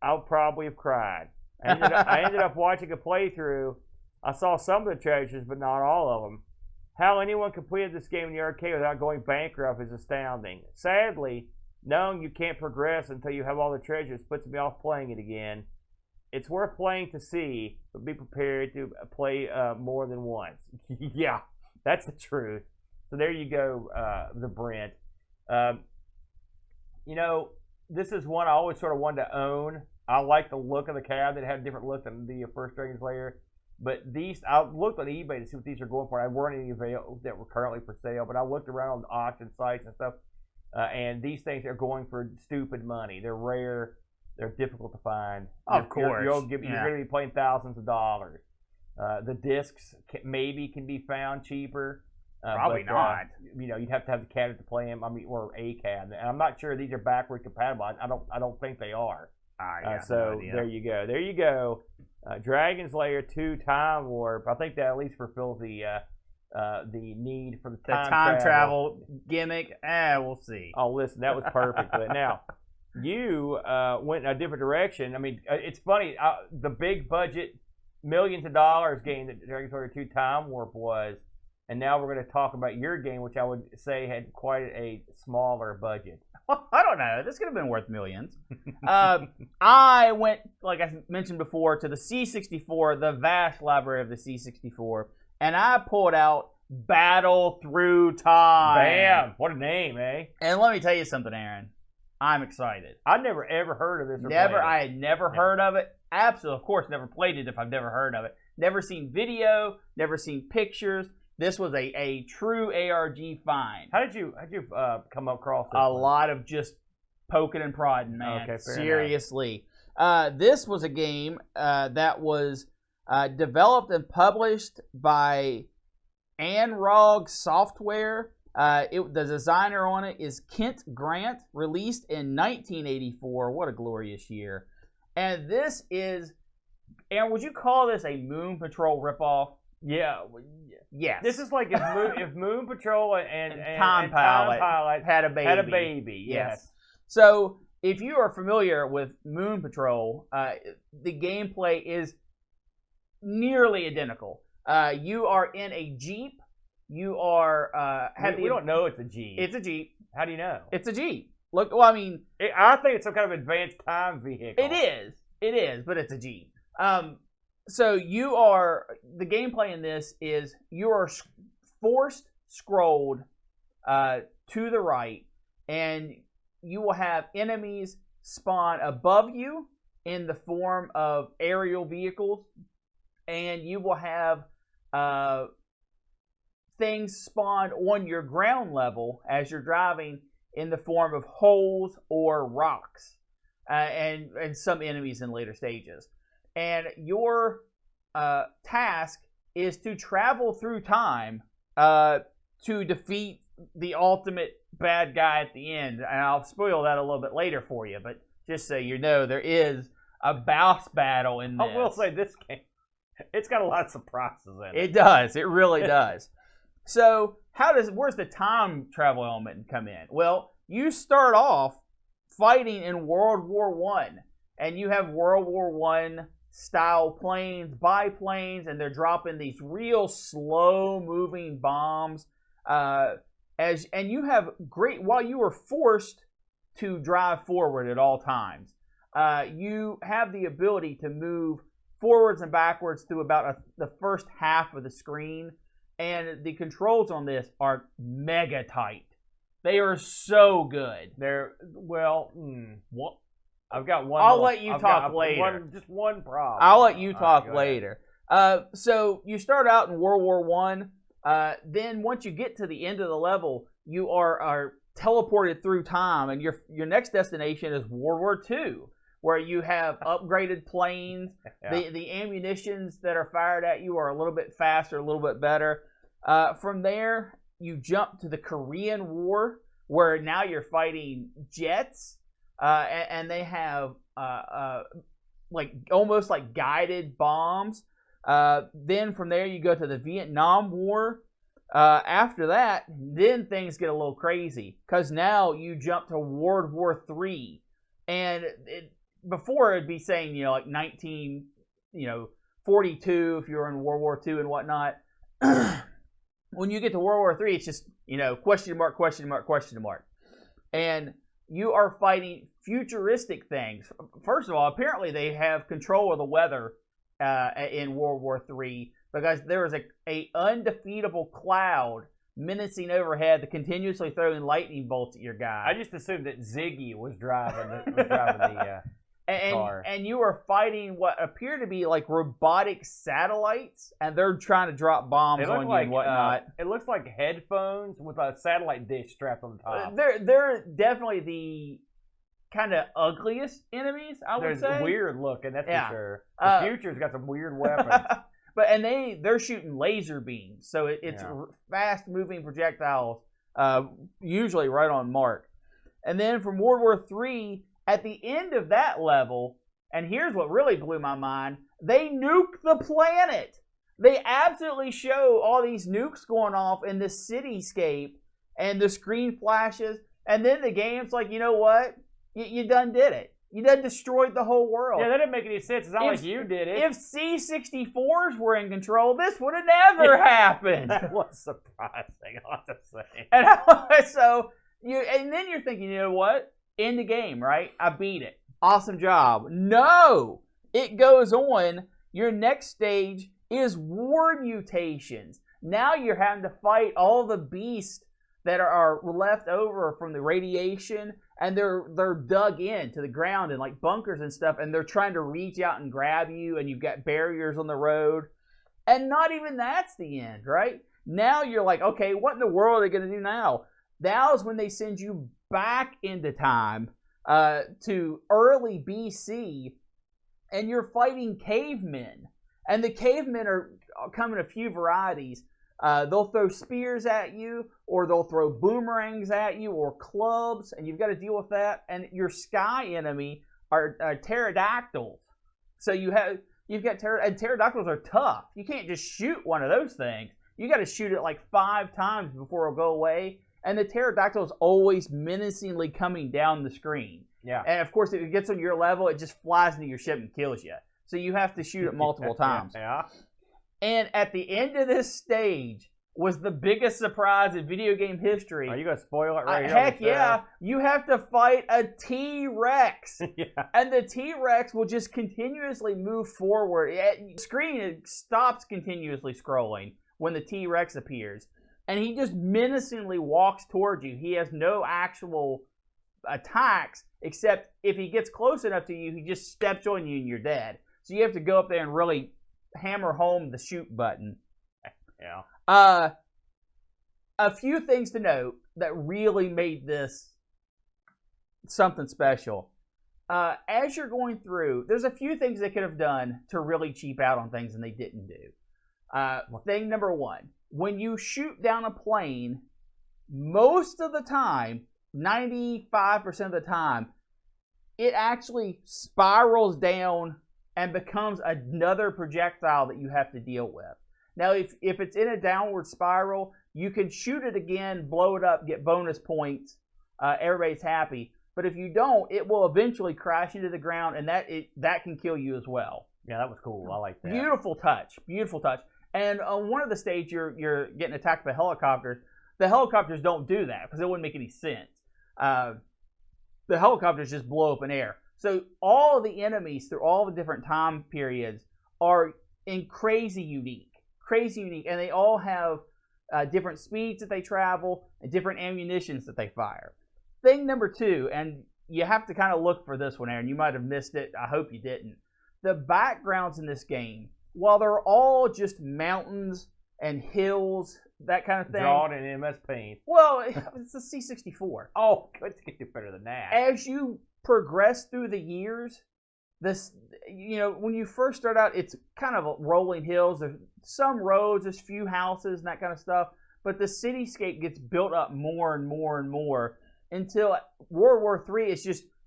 I'll probably have cried. I ended up watching a playthrough. I saw some of the treasures, but not all of them. How anyone completed this game in the arcade without going bankrupt is astounding. Sadly, knowing you can't progress until you have all the treasures puts me off playing it again. It's worth playing to see, but be prepared to play more than once. Yeah, that's the truth. So there you go, the Brent. This is one I always sort of wanted to own. I like the look of the cabinet. It had a different look than the first Dragons Lair. But these, I looked on eBay to see what these are going for. I weren't any available that were currently for sale, but I looked around on auction sites and stuff. And these things are going for stupid money. They're rare. They're difficult to find. Of course. You're going to be paying thousands of dollars. The discs maybe can be found cheaper. Probably not. You'd have to have the cabinet to play them. Or a cabinet. And I'm not sure these are backward compatible. I don't think they are. So there you go. There you go. Dragons Lair 2 Time Warp. I think that at least fulfills the need for the time travel gimmick. We'll see. Oh, listen, that was perfect. But now, you went in a different direction. I mean, it's funny. The big budget, millions of dollars game that Dragons Lair 2 Time Warp was, and now we're going to talk about your game, which I would say had quite a smaller budget. I don't know. This could have been worth millions. I went, like I mentioned before, to the C64, the vast library of the C64, and I pulled out Battle Through Time. Bam! What a name, eh? And let me tell you something, Aaron. I'm excited. I've never ever heard of this. I had never heard of it. Absolutely, of course, never played it if I've never heard of it. Never seen video, never seen pictures. This was a true ARG find. How did you come across this? A lot of just poking and prodding, man. Okay, seriously. This was a game that was developed and published by ARG Software. The designer on it is Kent Grant, released in 1984. What a glorious year. And this is, Aaron, would you call this a Moon Patrol ripoff? Yeah. Yes. This is like if Moon Patrol and Time Pilot had a baby. Yes. So if you are familiar with Moon Patrol, the gameplay is nearly identical. You are in a Jeep. You are we don't know it's a Jeep. It's a Jeep. How do you know? It's a Jeep. Look, well, I mean, I think it's some kind of advanced time vehicle. It is, but it's a Jeep. So you are, the gameplay in this is you are forced scrolled to the right, and you will have enemies spawn above you in the form of aerial vehicles, and you will have things spawn on your ground level as you're driving in the form of holes or rocks, and some enemies in later stages. And your task is to travel through time to defeat the ultimate bad guy at the end. And I'll spoil that a little bit later for you, but just so you know, there is a boss battle in this. I will say this game, it's got a lot of surprises in it. It does. It really does. So where's the time travel element come in? Well, you start off fighting in World War I, and you have World War I style planes, biplanes, and they're dropping these real slow moving bombs. And you have while you are forced to drive forward at all times, you have the ability to move forwards and backwards through about the first half of the screen, and the controls on this are mega tight. They are so good. I've got one. I'll let you talk later. Just one problem. I'll let you talk later. So you start out in World War I. Then once you get to the end of the level, you are teleported through time, and your next destination is World War II, where you have upgraded planes. Yeah. The ammunitions that are fired at you are a little bit faster, a little bit better. From there, you jump to the Korean War, where now you're fighting jets. And they have like almost like guided bombs. Then from there you go to the Vietnam War. After that, then things get a little crazy, because now you jump to World War III, and before it'd be saying like 1942 if you're in World War II and whatnot. When you get to World War III, it's just question mark, question mark, question mark, and you are fighting futuristic things. First of all, apparently they have control of the weather in World War III, because there is a undefeatable cloud menacing overhead that continuously throwing lightning bolts at your guy. I just assumed that Ziggy was driving the car. And you are fighting what appear to be like robotic satellites, and they're trying to drop bombs on you and whatnot. It looks like headphones with a satellite dish strapped on the top. They're definitely the kind of ugliest enemies, I would say. They're weird looking, that's for sure. The future's got some weird weapons. But they're shooting laser beams, so it's fast moving projectiles, usually right on mark. And then from World War III, at the end of that level, and here's what really blew my mind, they nuke the planet. They absolutely show all these nukes going off in the cityscape, and the screen flashes, and then the game's like, you know what? You done did it. You done destroyed the whole world. Yeah, that didn't make any sense. It's not like you did it. If C64s were in control, this would have never happened. That was surprising, I have to say. And so And then you're thinking, you know what? End the game, right? I beat it. Awesome job. No! It goes on. Your next stage is war mutations. Now you're having to fight all the beasts that are left over from the radiation, and they're dug into the ground in like bunkers and stuff, and they're trying to reach out and grab you, and you've got barriers on the road. And not even that's the end, right? Now you're like, okay, what in the world are they going to do now? Now is when they send you back into time to early BC, and you're fighting cavemen. And the cavemen come in a few varieties. They'll throw spears at you, or they'll throw boomerangs at you, or clubs, and you've got to deal with that. And your sky enemy are pterodactyls. So you've got pterodactyls are tough. You can't just shoot one of those things. You got to shoot it like 5 times before it'll go away. And the pterodactyl is always menacingly coming down the screen. Yeah. And of course, if it gets on your level, it just flies into your ship and kills you. So you have to shoot it multiple times. Yeah. And at the end of this stage was the biggest surprise in video game history. Are you going to spoil it right here? Heck yeah. You have to fight a T-Rex. Yeah. And the T-Rex will just continuously move forward. The screen stops continuously scrolling when the T-Rex appears. And he just menacingly walks towards you. He has no actual attacks, except if he gets close enough to you, he just steps on you and you're dead. So you have to go up there and really hammer home the shoot button. Yeah. A few things to note that really made this something special. As you're going through, there's a few things they could have done to really cheap out on things, and they didn't do. Thing number one, when you shoot down a plane, most of the time, 95% of the time, it actually spirals down and becomes another projectile that you have to deal with. Now, if it's in a downward spiral, you can shoot it again, blow it up, get bonus points. Everybody's happy. But if you don't, it will eventually crash into the ground, and that can kill you as well. Yeah, that was cool. I like that. Beautiful touch. Beautiful touch. And on one of the stages, you're getting attacked by helicopters. The helicopters don't do that because it wouldn't make any sense. The helicopters just blow up in air. So all of the enemies through all the different time periods are crazy unique, and they all have different speeds that they travel and different ammunitions that they fire. Thing number two, and you have to kind of look for this one, Aaron. You might have missed it. I hope you didn't. The backgrounds in this game, while they're all just mountains and hills, that kind of thing. Drawn in MS Paint. Well, it's a C64. Oh, good to get better than that. As you progress through the years, when you first start out, it's kind of rolling hills. There's some roads, there's few houses and that kind of stuff. But the cityscape gets built up more and more and more until World War III.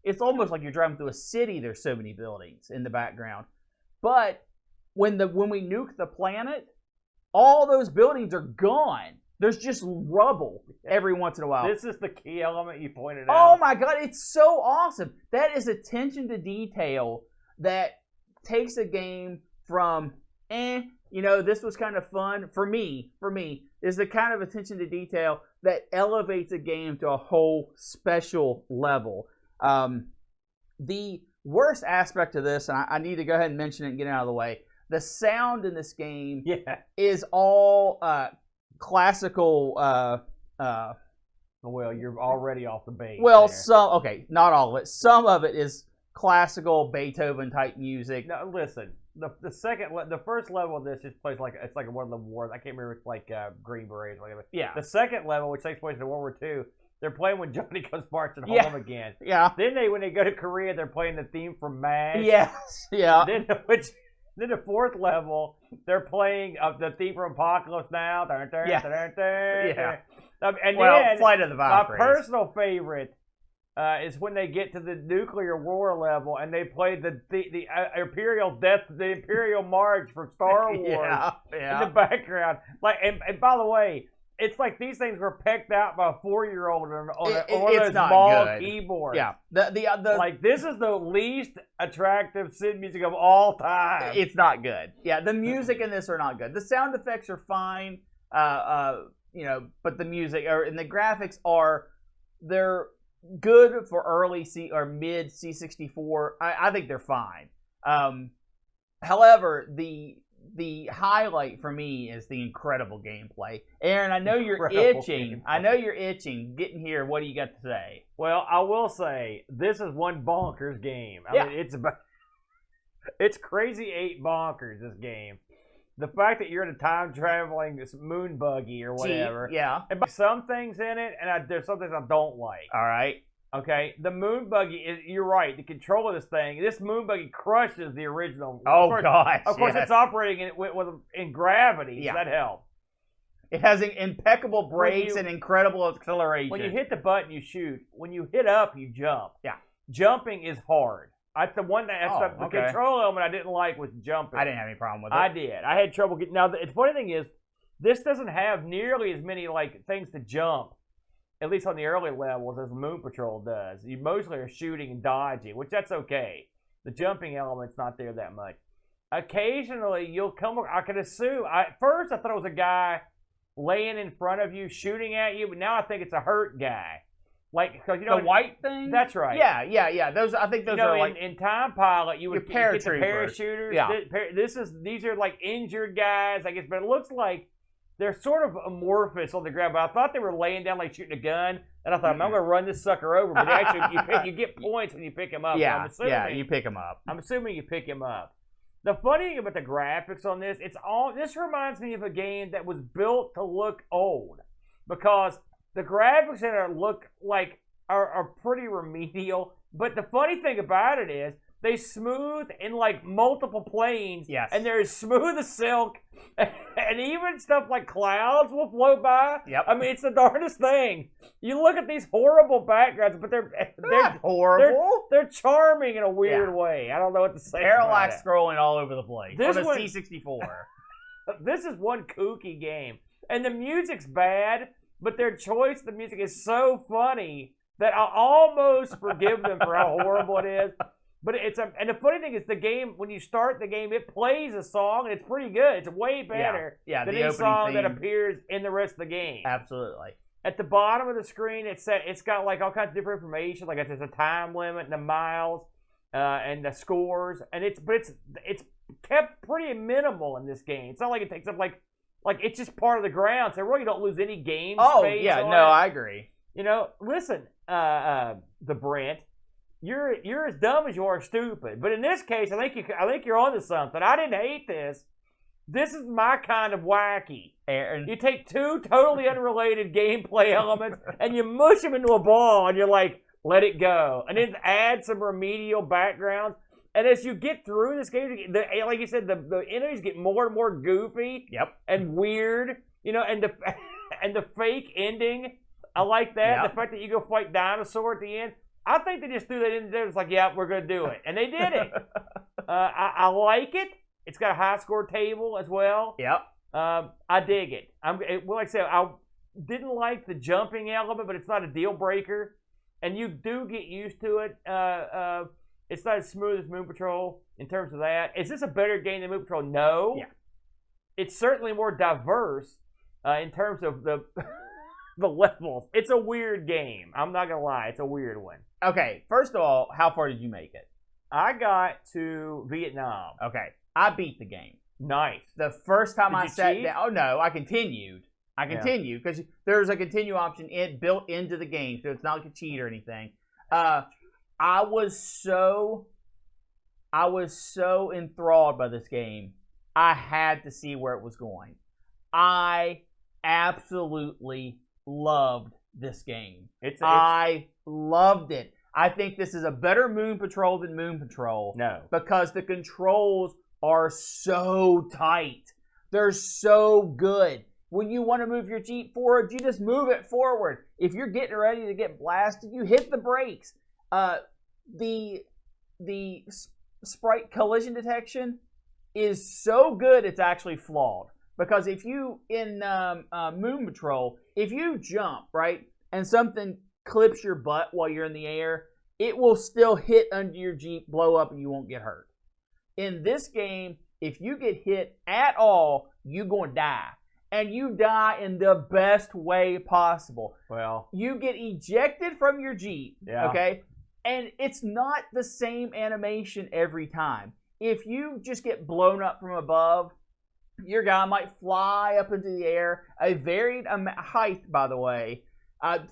It's almost like you're driving through a city. There's so many buildings in the background. But when we nuke the planet, all those buildings are gone. There's just rubble every once in a while. This is the key element you pointed out. Oh out. my God, it's so awesome. That is attention to detail that takes a game from, this was kind of fun. For me, is the kind of attention to detail that elevates a game to a whole special level. The worst aspect of this, and I need to go ahead and mention it and get it out of the way, the sound in this game is all classical. Well, you're already off the base. Well, not all of it. Some of it is classical Beethoven type music. Now, listen, the first level of this just plays it's like one of the wars. I can't remember. It's like Green Berets or whatever. Yeah. The second level, which takes place in World War II, they're playing when Johnny comes marching home again. Yeah. Then when they go to Korea, they're playing the theme from MASH. Yes. Yeah. Then the fourth level, they're playing the theme from Apocalypse Now. Yeah. And then Flight of the Valkyries. My personal favorite is when they get to the nuclear war level and they play the Imperial March from Star Wars in the background. And by the way, it's like these things were pecked out by a 4-year-old on one of those small keyboards. Yeah. This is the least attractive synth music of all time. It's not good. Yeah, the music in this are not good. The sound effects are fine, but the music and the graphics are they're good for early or mid C64. I think they're fine. However, the highlight for me is the incredible gameplay. Aaron, I know you're itching. I know you're itching. Get in here. What do you got to say? Well, I will say this is one bonkers game. I mean, it's crazy 8 bonkers. This game. The fact that you're in a time traveling this moon buggy or whatever. Yeah. And some things in it, and there's some things I don't like. All right. Okay, the moon buggy, you're right, the control of this thing, this moon buggy crushes the original. Oh, gosh. Of course, it's operating in gravity, so that helps. It has impeccable brakes and incredible acceleration. When you hit the button, you shoot. When you hit up, you jump. Yeah. Jumping is hard. That's the one thing, the control element I didn't like was jumping. I didn't have any problem with it. I did. I had trouble getting, now, the funny thing is, this doesn't have nearly as many, things to jump, at least on the early levels, as Moon Patrol does. You mostly are shooting and dodging, which that's okay. The jumping element's not there that much. Occasionally, you'll come, I could assume, at first I thought it was a guy laying in front of you, shooting at you, but now I think it's a hurt guy. Because the white thing? That's right. Yeah. I think those are in Time Pilot, you would get the parachuters. Yeah. These are injured guys, I guess, but it looks like they're sort of amorphous on the ground, but I thought they were laying down shooting a gun, and I thought, I'm going to run this sucker over. But actually, you get points when you pick him up. Yeah, you pick him up. I'm assuming you pick him up. The funny thing about the graphics on this, this reminds me of a game that was built to look old, because the graphics in it are pretty remedial. But the funny thing about it is, they smooth in multiple planes, and they're as smooth as silk, and even stuff like clouds will float by. Yep. I mean, it's the darndest thing. You look at these horrible backgrounds, but they're horrible. They're charming in a weird way. I don't know what to say. Parallax scrolling all over the place. This on a C64. This is one kooky game, and the music's bad, but their choice of the music is so funny that I almost forgive them for how horrible it is. But and the funny thing is, the game, when you start the game, it plays a song, and it's pretty good. It's way better than any song that appears in the rest of the game. Absolutely. At the bottom of the screen, it's got all kinds of different information, there's a time limit, and the miles, and the scores, and it's kept pretty minimal in this game. It's not like it takes up it's just part of the ground, so really you don't lose any game space. Oh yeah, no, I agree. Listen, the Brent. You're as dumb as you are stupid. But in this case, I think you're onto something. I didn't hate this. This is my kind of wacky. Aaron. You take 2 totally unrelated gameplay elements and you mush them into a ball, and you're like, let it go. And then add some remedial backgrounds. And as you get through this game, like you said, the enemies get more and more goofy. Yep. And weird. And the fake ending. I like that. Yep. The fact that you go fight dinosaur at the end. I think they just threw that in there. It's like, yeah, we're going to do it. And they did it. I like it. It's got a high score table as well. Yep. I dig it. Like I said, I didn't like the jumping element, but it's not a deal breaker. And you do get used to it. It's not as smooth as Moon Patrol in terms of that. Is this a better game than Moon Patrol? No. Yeah. It's certainly more diverse in terms of the levels. It's a weird game. I'm not going to lie. It's a weird one. Okay, first of all, how far did you make it? I got to Vietnam. Okay, I beat the game. Nice. The first time I sat cheat? down, oh no, I continued. Because there's a continue option built into the game, so it's not like a cheat or anything. I was so enthralled by this game. I had to see where it was going. I absolutely loved this game. I loved it. I think this is a better Moon Patrol than Moon Patrol. No. Because the controls are so tight. They're so good. When you want to move your Jeep forward, you just move it forward. If you're getting ready to get blasted, you hit the brakes. The sprite collision detection is so good it's actually flawed. Because if you, in Moon Patrol, if you jump, right, and something clips your butt while you're in the air, it will still hit under your Jeep, blow up, and you won't get hurt. In this game, if you get hit at all, you're going to die. and you die in the best way possible. Well, you get ejected from your Jeep, yeah. okay? And it's not the same animation every time. If you just get blown up from above, your guy might fly up into the air, a varied height, by the way,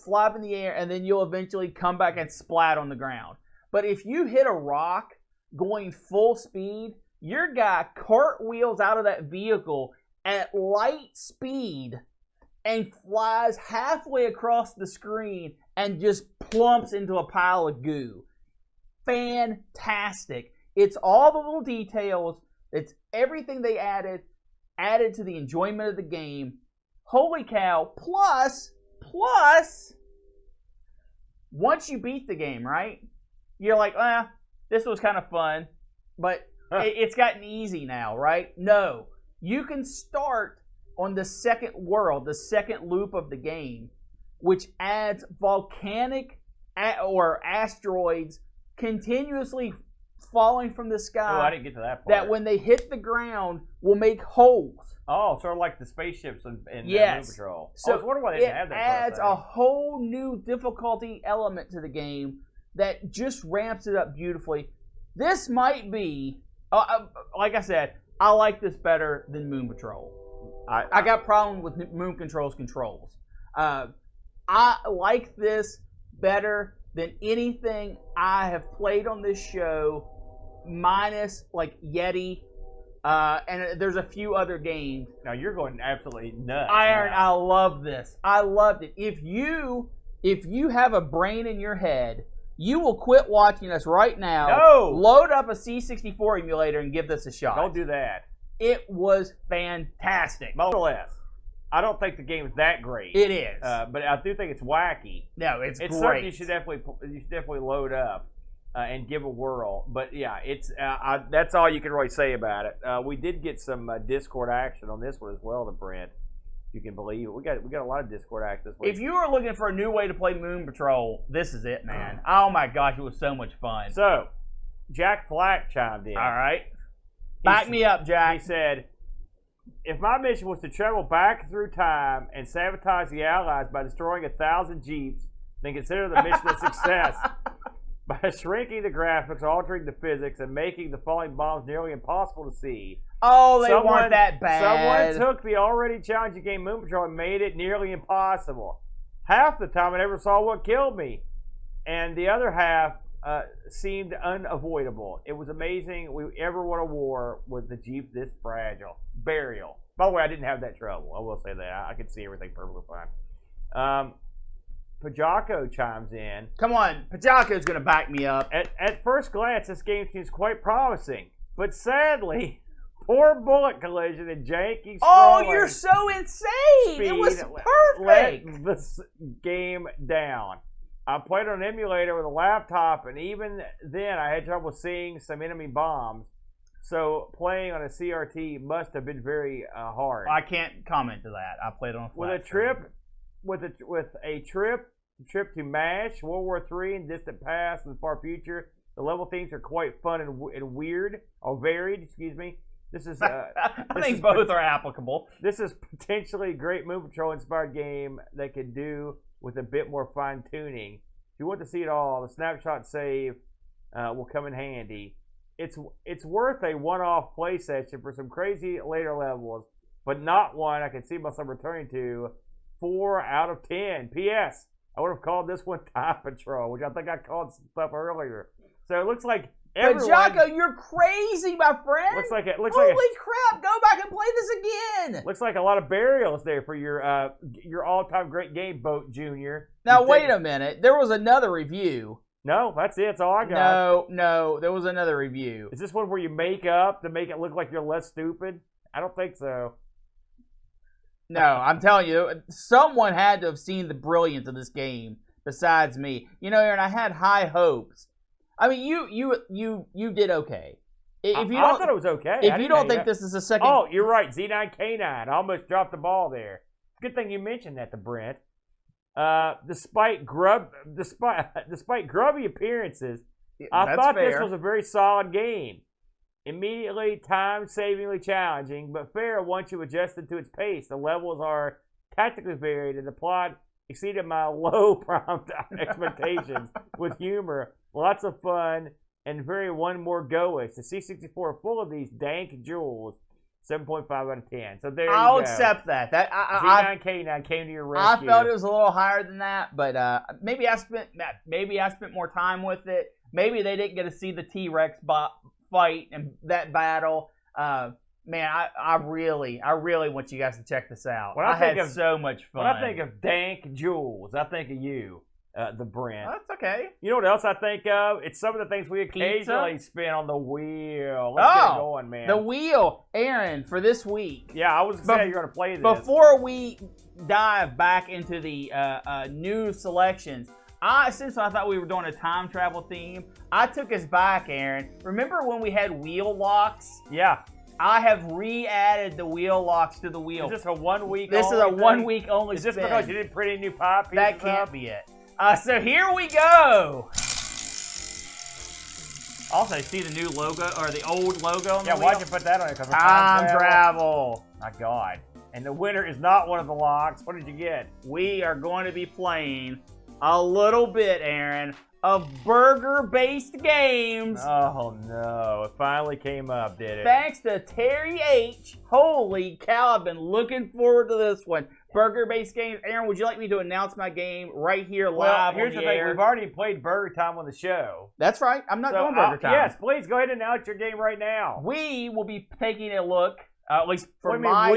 fly up in the air, and then you'll eventually come back and splat on the ground. But if you hit a rock going full speed, your guy cartwheels out of that vehicle at light speed and flies halfway across the screen and just plumps into a pile of goo. Fantastic. It's all the little details. It's everything they added to the enjoyment of the game. Holy cow. Plus, once you beat the game, right? You're like, this was kind of fun, but it's gotten easy now, right? No. You can start on the second world, the second loop of the game, which adds volcanic or asteroids continuously falling from the sky. Oh, I didn't get to that part. That when they hit the ground will make holes. Oh, sort of like the spaceships in yes. Moon Patrol. So I was wondering why they didn't have that. It adds a whole new difficulty element to the game that just ramps it up beautifully. This might be, like I said, I like this better than Moon Patrol. I got problem with Moon Control's controls. I like this better than anything I have played on this show, minus like Yeti, and there's a few other games. Now you're going absolutely nuts. Iron, I love this. I loved it. If you have a brain in your head, you will quit watching us right now. No! Load up a C64 emulator and give this a shot. Don't do that. It was fantastic. More or less. I don't think the game is that great. It is. But I do think it's wacky. No, it's great. Something you should definitely load up and give a whirl. But yeah, it's that's all you can really say about it. We did get some Discord action on this one as well, the Brent. You can believe it. We got a lot of Discord action this week. If you are looking for a new way to play Moon Patrol, this is it, man. Oh my gosh, it was so much fun. So, Jack Flack chimed in. All right. Back me up, Jack. He said, if my mission was to travel back through time and sabotage the Allies by destroying 1,000 Jeeps, then consider the mission a success. By shrinking the graphics, altering the physics, and making the falling bombs nearly impossible to see. Oh, they weren't that bad. Someone took the already challenging game Moon Patrol and made it nearly impossible. Half the time I never saw what killed me, and the other half seemed unavoidable. It was amazing we ever won a war with the Jeep this fragile. Burial. By the way, I didn't have that trouble. I will say that. I could see everything perfectly fine. Pajako chimes in. Come on, Pajako's going to back me up. At first glance, this game seems quite promising, but sadly, poor bullet collision and janky scrolling. Oh, you're so insane! It was perfect. Let this game down. I played on an emulator with a laptop, and even then, I had trouble seeing some enemy bombs. So playing on a CRT must have been very hard. I can't comment to that. I played on a flat screen. With a trip to MASH, World War III, and distant past and the far future. The level themes are quite fun and weird, or varied. Excuse me. This is. I think both are applicable. This is potentially a great Moon Patrol inspired game that could do with a bit more fine tuning. If you want to see it all, the snapshot save will come in handy. It's worth a one-off play session for some crazy later levels, but not one I can see myself returning to. 4 out of 10. P.S. I would have called this one Time Patrol, which I think I called some stuff earlier. So it looks like everyone... But Jocko, you're crazy, my friend. Holy crap! Go back and play this again. Looks like a lot of burials there for your all-time great game, Boat Junior. Now wait a minute. There was another review. No, that's it. That's all I got. No. There was another review. Is this one where you make up to make it look like you're less stupid? I don't think so. No, I'm telling you, someone had to have seen the brilliance of this game besides me. You know, Aaron, I had high hopes. I mean, you did okay. If you I thought it was okay. If you don't think this is a second... Oh, you're right. Z9K9. I almost dropped the ball there. Good thing you mentioned that to Brent. Despite grubby appearances, I thought this was a very solid game. immediately time-savingly challenging, but fair once you adjusted to its pace. The levels are tactically varied, and the plot exceeded my low prompt expectations with humor, lots of fun, and very one more go-ish. The C64 full of these dank jewels. 7.5 out of 10. So there you go. I'll accept that. Z9K9 came to your rescue. I felt it was a little higher than that, but maybe I spent more time with it. Maybe they didn't get to see the T-Rex fight and that battle. Man, I really want you guys to check this out. I had so much fun. When I think of dank jewels, I think of you. The Brent. That's okay. You know what else I think of? It's some of the things we occasionally spin on the wheel. Let's get it going, man. The wheel, Aaron, for this week. Yeah, I was going to say you're going to play this. Before we dive back into the new selections, since I thought we were doing a time travel theme, I took us back, Aaron. Remember when we had wheel locks? Yeah. I have re-added the wheel locks to the wheel. Is this a 1 week This only is a thing? 1 week only Is this spin. because you didn't print any new pie pieces That can't up? be it. So here we go. Also, see the new logo, or the old logo on the wheel? Yeah, why'd you put that on it? Time travel. My God. And the winner is not one of the locks. What did you get? We are going to be playing a little bit, Aaron, of burger-based games. Oh, no. It finally came up, did it? Thanks to Terry H. Holy cow, I've been looking forward to this one. Burger-based games. Aaron, would you like me to announce my game right here live here's on the the thing. air? We've already played Burger Time on the show. That's right. I'm not doing Burger Time. Yes, please go ahead and announce your game right now. We will be taking a look, at least for What do you mean my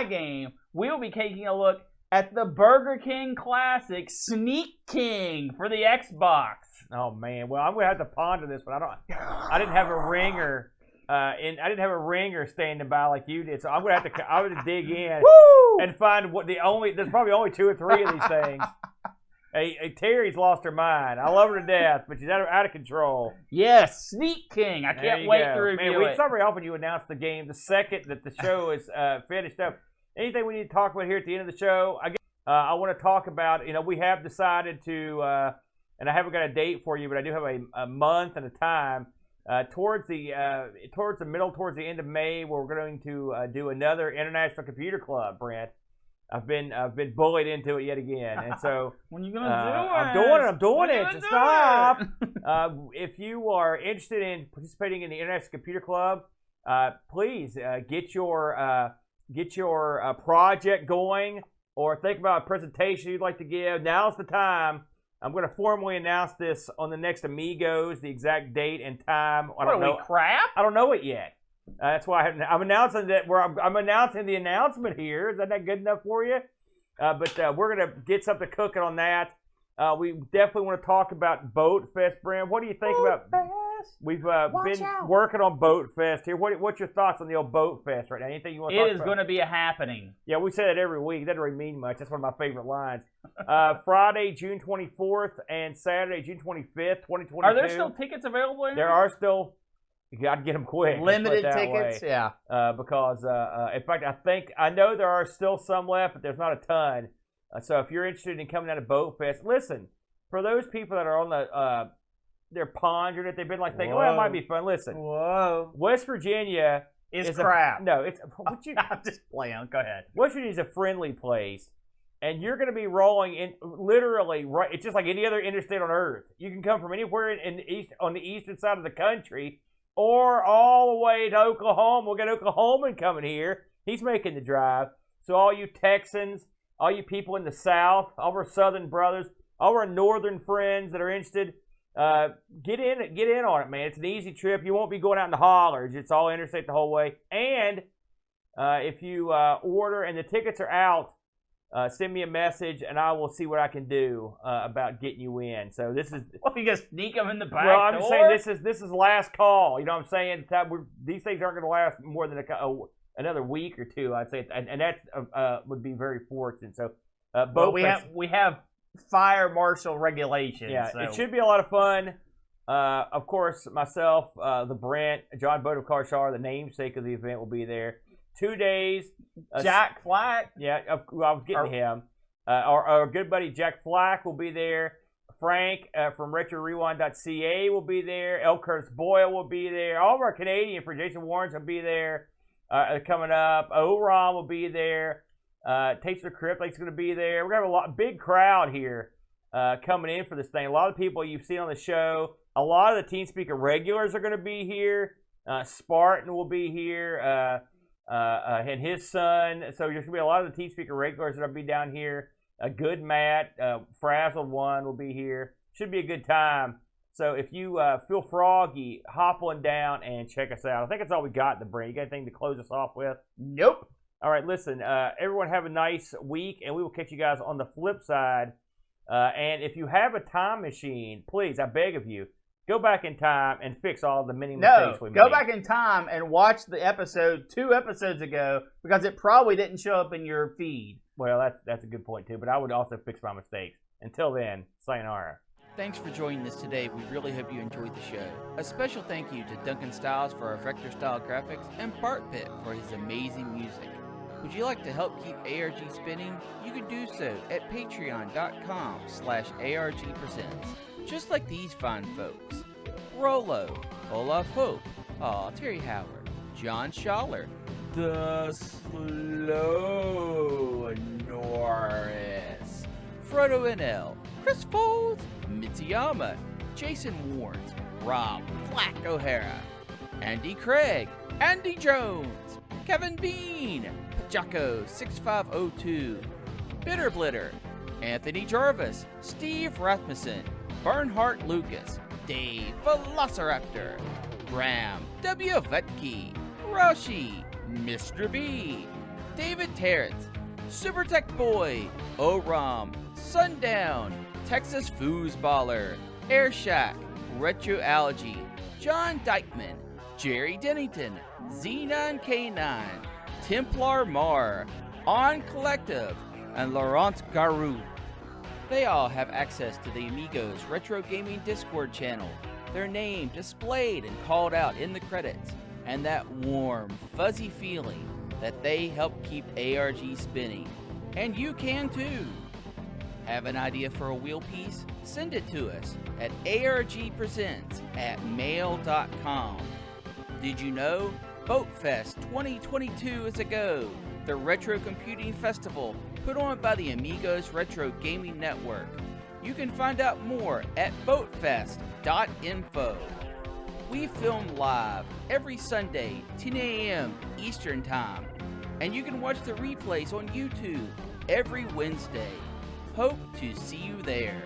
we? game, Yeah. we will be taking a look at the Burger King Classic Sneak King for the Xbox. Oh man, well I'm gonna have to ponder this, but I didn't have a ringer, I didn't have a ringer standing by like you did, so I'm gonna have to dig in and find there's probably only 2 or 3 of these things. Hey, Terry's lost her mind. I love her to death, but she's out of control. Yes, Sneak King. I can't wait to review it. It's not very often you announce the game the second that the show is finished up. Anything we need to talk about here at the end of the show? I want to talk about, we have decided to, and I haven't got a date for you, but I do have a month and a time towards the end of May, where we're going to do another International Computer Club, Brent. I've been bullied into it yet again, and so when you gonna do it? I'm doing it. Just stop. If you are interested in participating in the International Computer Club, please get your project going, or think about a presentation you'd like to give. Now's the time. I'm going to formally announce this on the next Amigos, the exact date and time. I don't know. Crap? I don't know it yet. That's why I'm announcing that. I'm announcing the announcement here. Is that not good enough for you? But we're going to get something cooking on that. We definitely want to talk about Boat Fest, Brent. What do you think about? We've been working on Boat Fest here. What's your thoughts on the old Boat Fest right now? Anything you want to talk about? It is going to be a happening. Yeah, we say that every week. That doesn't really mean much. That's one of my favorite lines. Friday, June 24th, and Saturday, June 25th, 2022. Are there still tickets available? There are still. You got to get them quick. Limited tickets, yeah. Because, in fact, I know there are still some left, but there's not a ton. So if you're interested in coming out of Boat Fest, listen, for those people that are on the, they're pondering it, they've been like thinking, it might be fun. Listen, West Virginia is crap. I'm just playing. Go ahead. West Virginia is a friendly place, and you're going to be rolling in literally right. It's just like any other interstate on earth. You can come from anywhere on the eastern side of the country, or all the way to Oklahoma. We got Oklahoman coming here. He's making the drive. So all you Texans, all you people in the South, all our Southern brothers, all our Northern friends that are interested, get in on it, man. It's an easy trip. You won't be going out in the hollers. It's all interstate the whole way. And if you order and the tickets are out, send me a message and I will see what I can do about getting you in. So this is. You gonna sneak them in the back Well, I'm door? just saying this is last call. You know what I'm saying? These things aren't going to last more than another week or two, I'd say, and that would be very fortunate. So, but we have fire marshal regulations. Yeah, so. It should be a lot of fun. Of course, myself, the Brent, John Boat of Carshar, the namesake of the event, will be there. 2 days. Jack Flack. Yeah, I was getting him. Our good buddy Jack Flack will be there. Frank from RetroRewind.ca will be there. L. Curtis Boyle will be there. All of our Canadian for Jason Warrens will be there coming up. O-Ron will be there. Taste of the Crypt is going to be there. We're going to have a big crowd here coming in for this thing. A lot of people you've seen on the show. A lot of the TeamSpeak regulars are going to be here. Spartan will be here. And his son. So there's going to be a lot of the TeamSpeak regulars that will be down here. Good Matt, Frazzled One will be here. Should be a good time. So if you feel froggy, hop on down and check us out. I think that's all we got in the brain. You got anything to close us off with? Nope. All right, listen, everyone have a nice week, and we will catch you guys on the flip side. And if you have a time machine, please, I beg of you, go back in time and fix all the many mistakes we made. Go back in time and watch the episode 2 episodes ago, because it probably didn't show up in your feed. Well, that's a good point, too, but I would also fix my mistakes. Until then, sayonara. Thanks for joining us today. We really hope you enjoyed the show. A special thank you to Duncan Styles for our vector-style graphics and Bart Pitt for his amazing music. Would you like to help keep ARG spinning? You can do so at patreon.com/ARG Presents. Just like these fine folks. Rolo, Olaf Hope, Terry Howard, John Schaller, The Slow Norris, Frodo NL, Chris Folds, Mitsuyama, Jason Warrens, Rob Flack O'Hara, Andy Craig, Andy Jones, Kevin Bean, Pajaco 6502, Bitter Blitter, Anthony Jarvis, Steve Rasmussen, Bernhardt Lucas, Dave Velociraptor, Graham W. Vetke, Roshi, Mr. B, David Terrence, Super Tech Boy, O-Rom, Sundown, Texas Foosballer, Air Shack, Retro Algae, John Dykeman, Jerry Dennington, Z9K9, Templar Mar, On Collective, and Laurent Garou. They all have access to the Amigos Retro Gaming Discord channel, their name displayed and called out in the credits, and that warm, fuzzy feeling that they help keep ARG spinning. And you can too! Have an idea for a wheel piece? Send it to us at argpresents@mail.com. Did you know? BoatFest 2022 is a go, the retro computing festival put on by the Amigos Retro Gaming Network. You can find out more at boatfest.info. We film live every Sunday, 10 a.m. Eastern Time, and you can watch the replays on YouTube every Wednesday. Hope to see you there.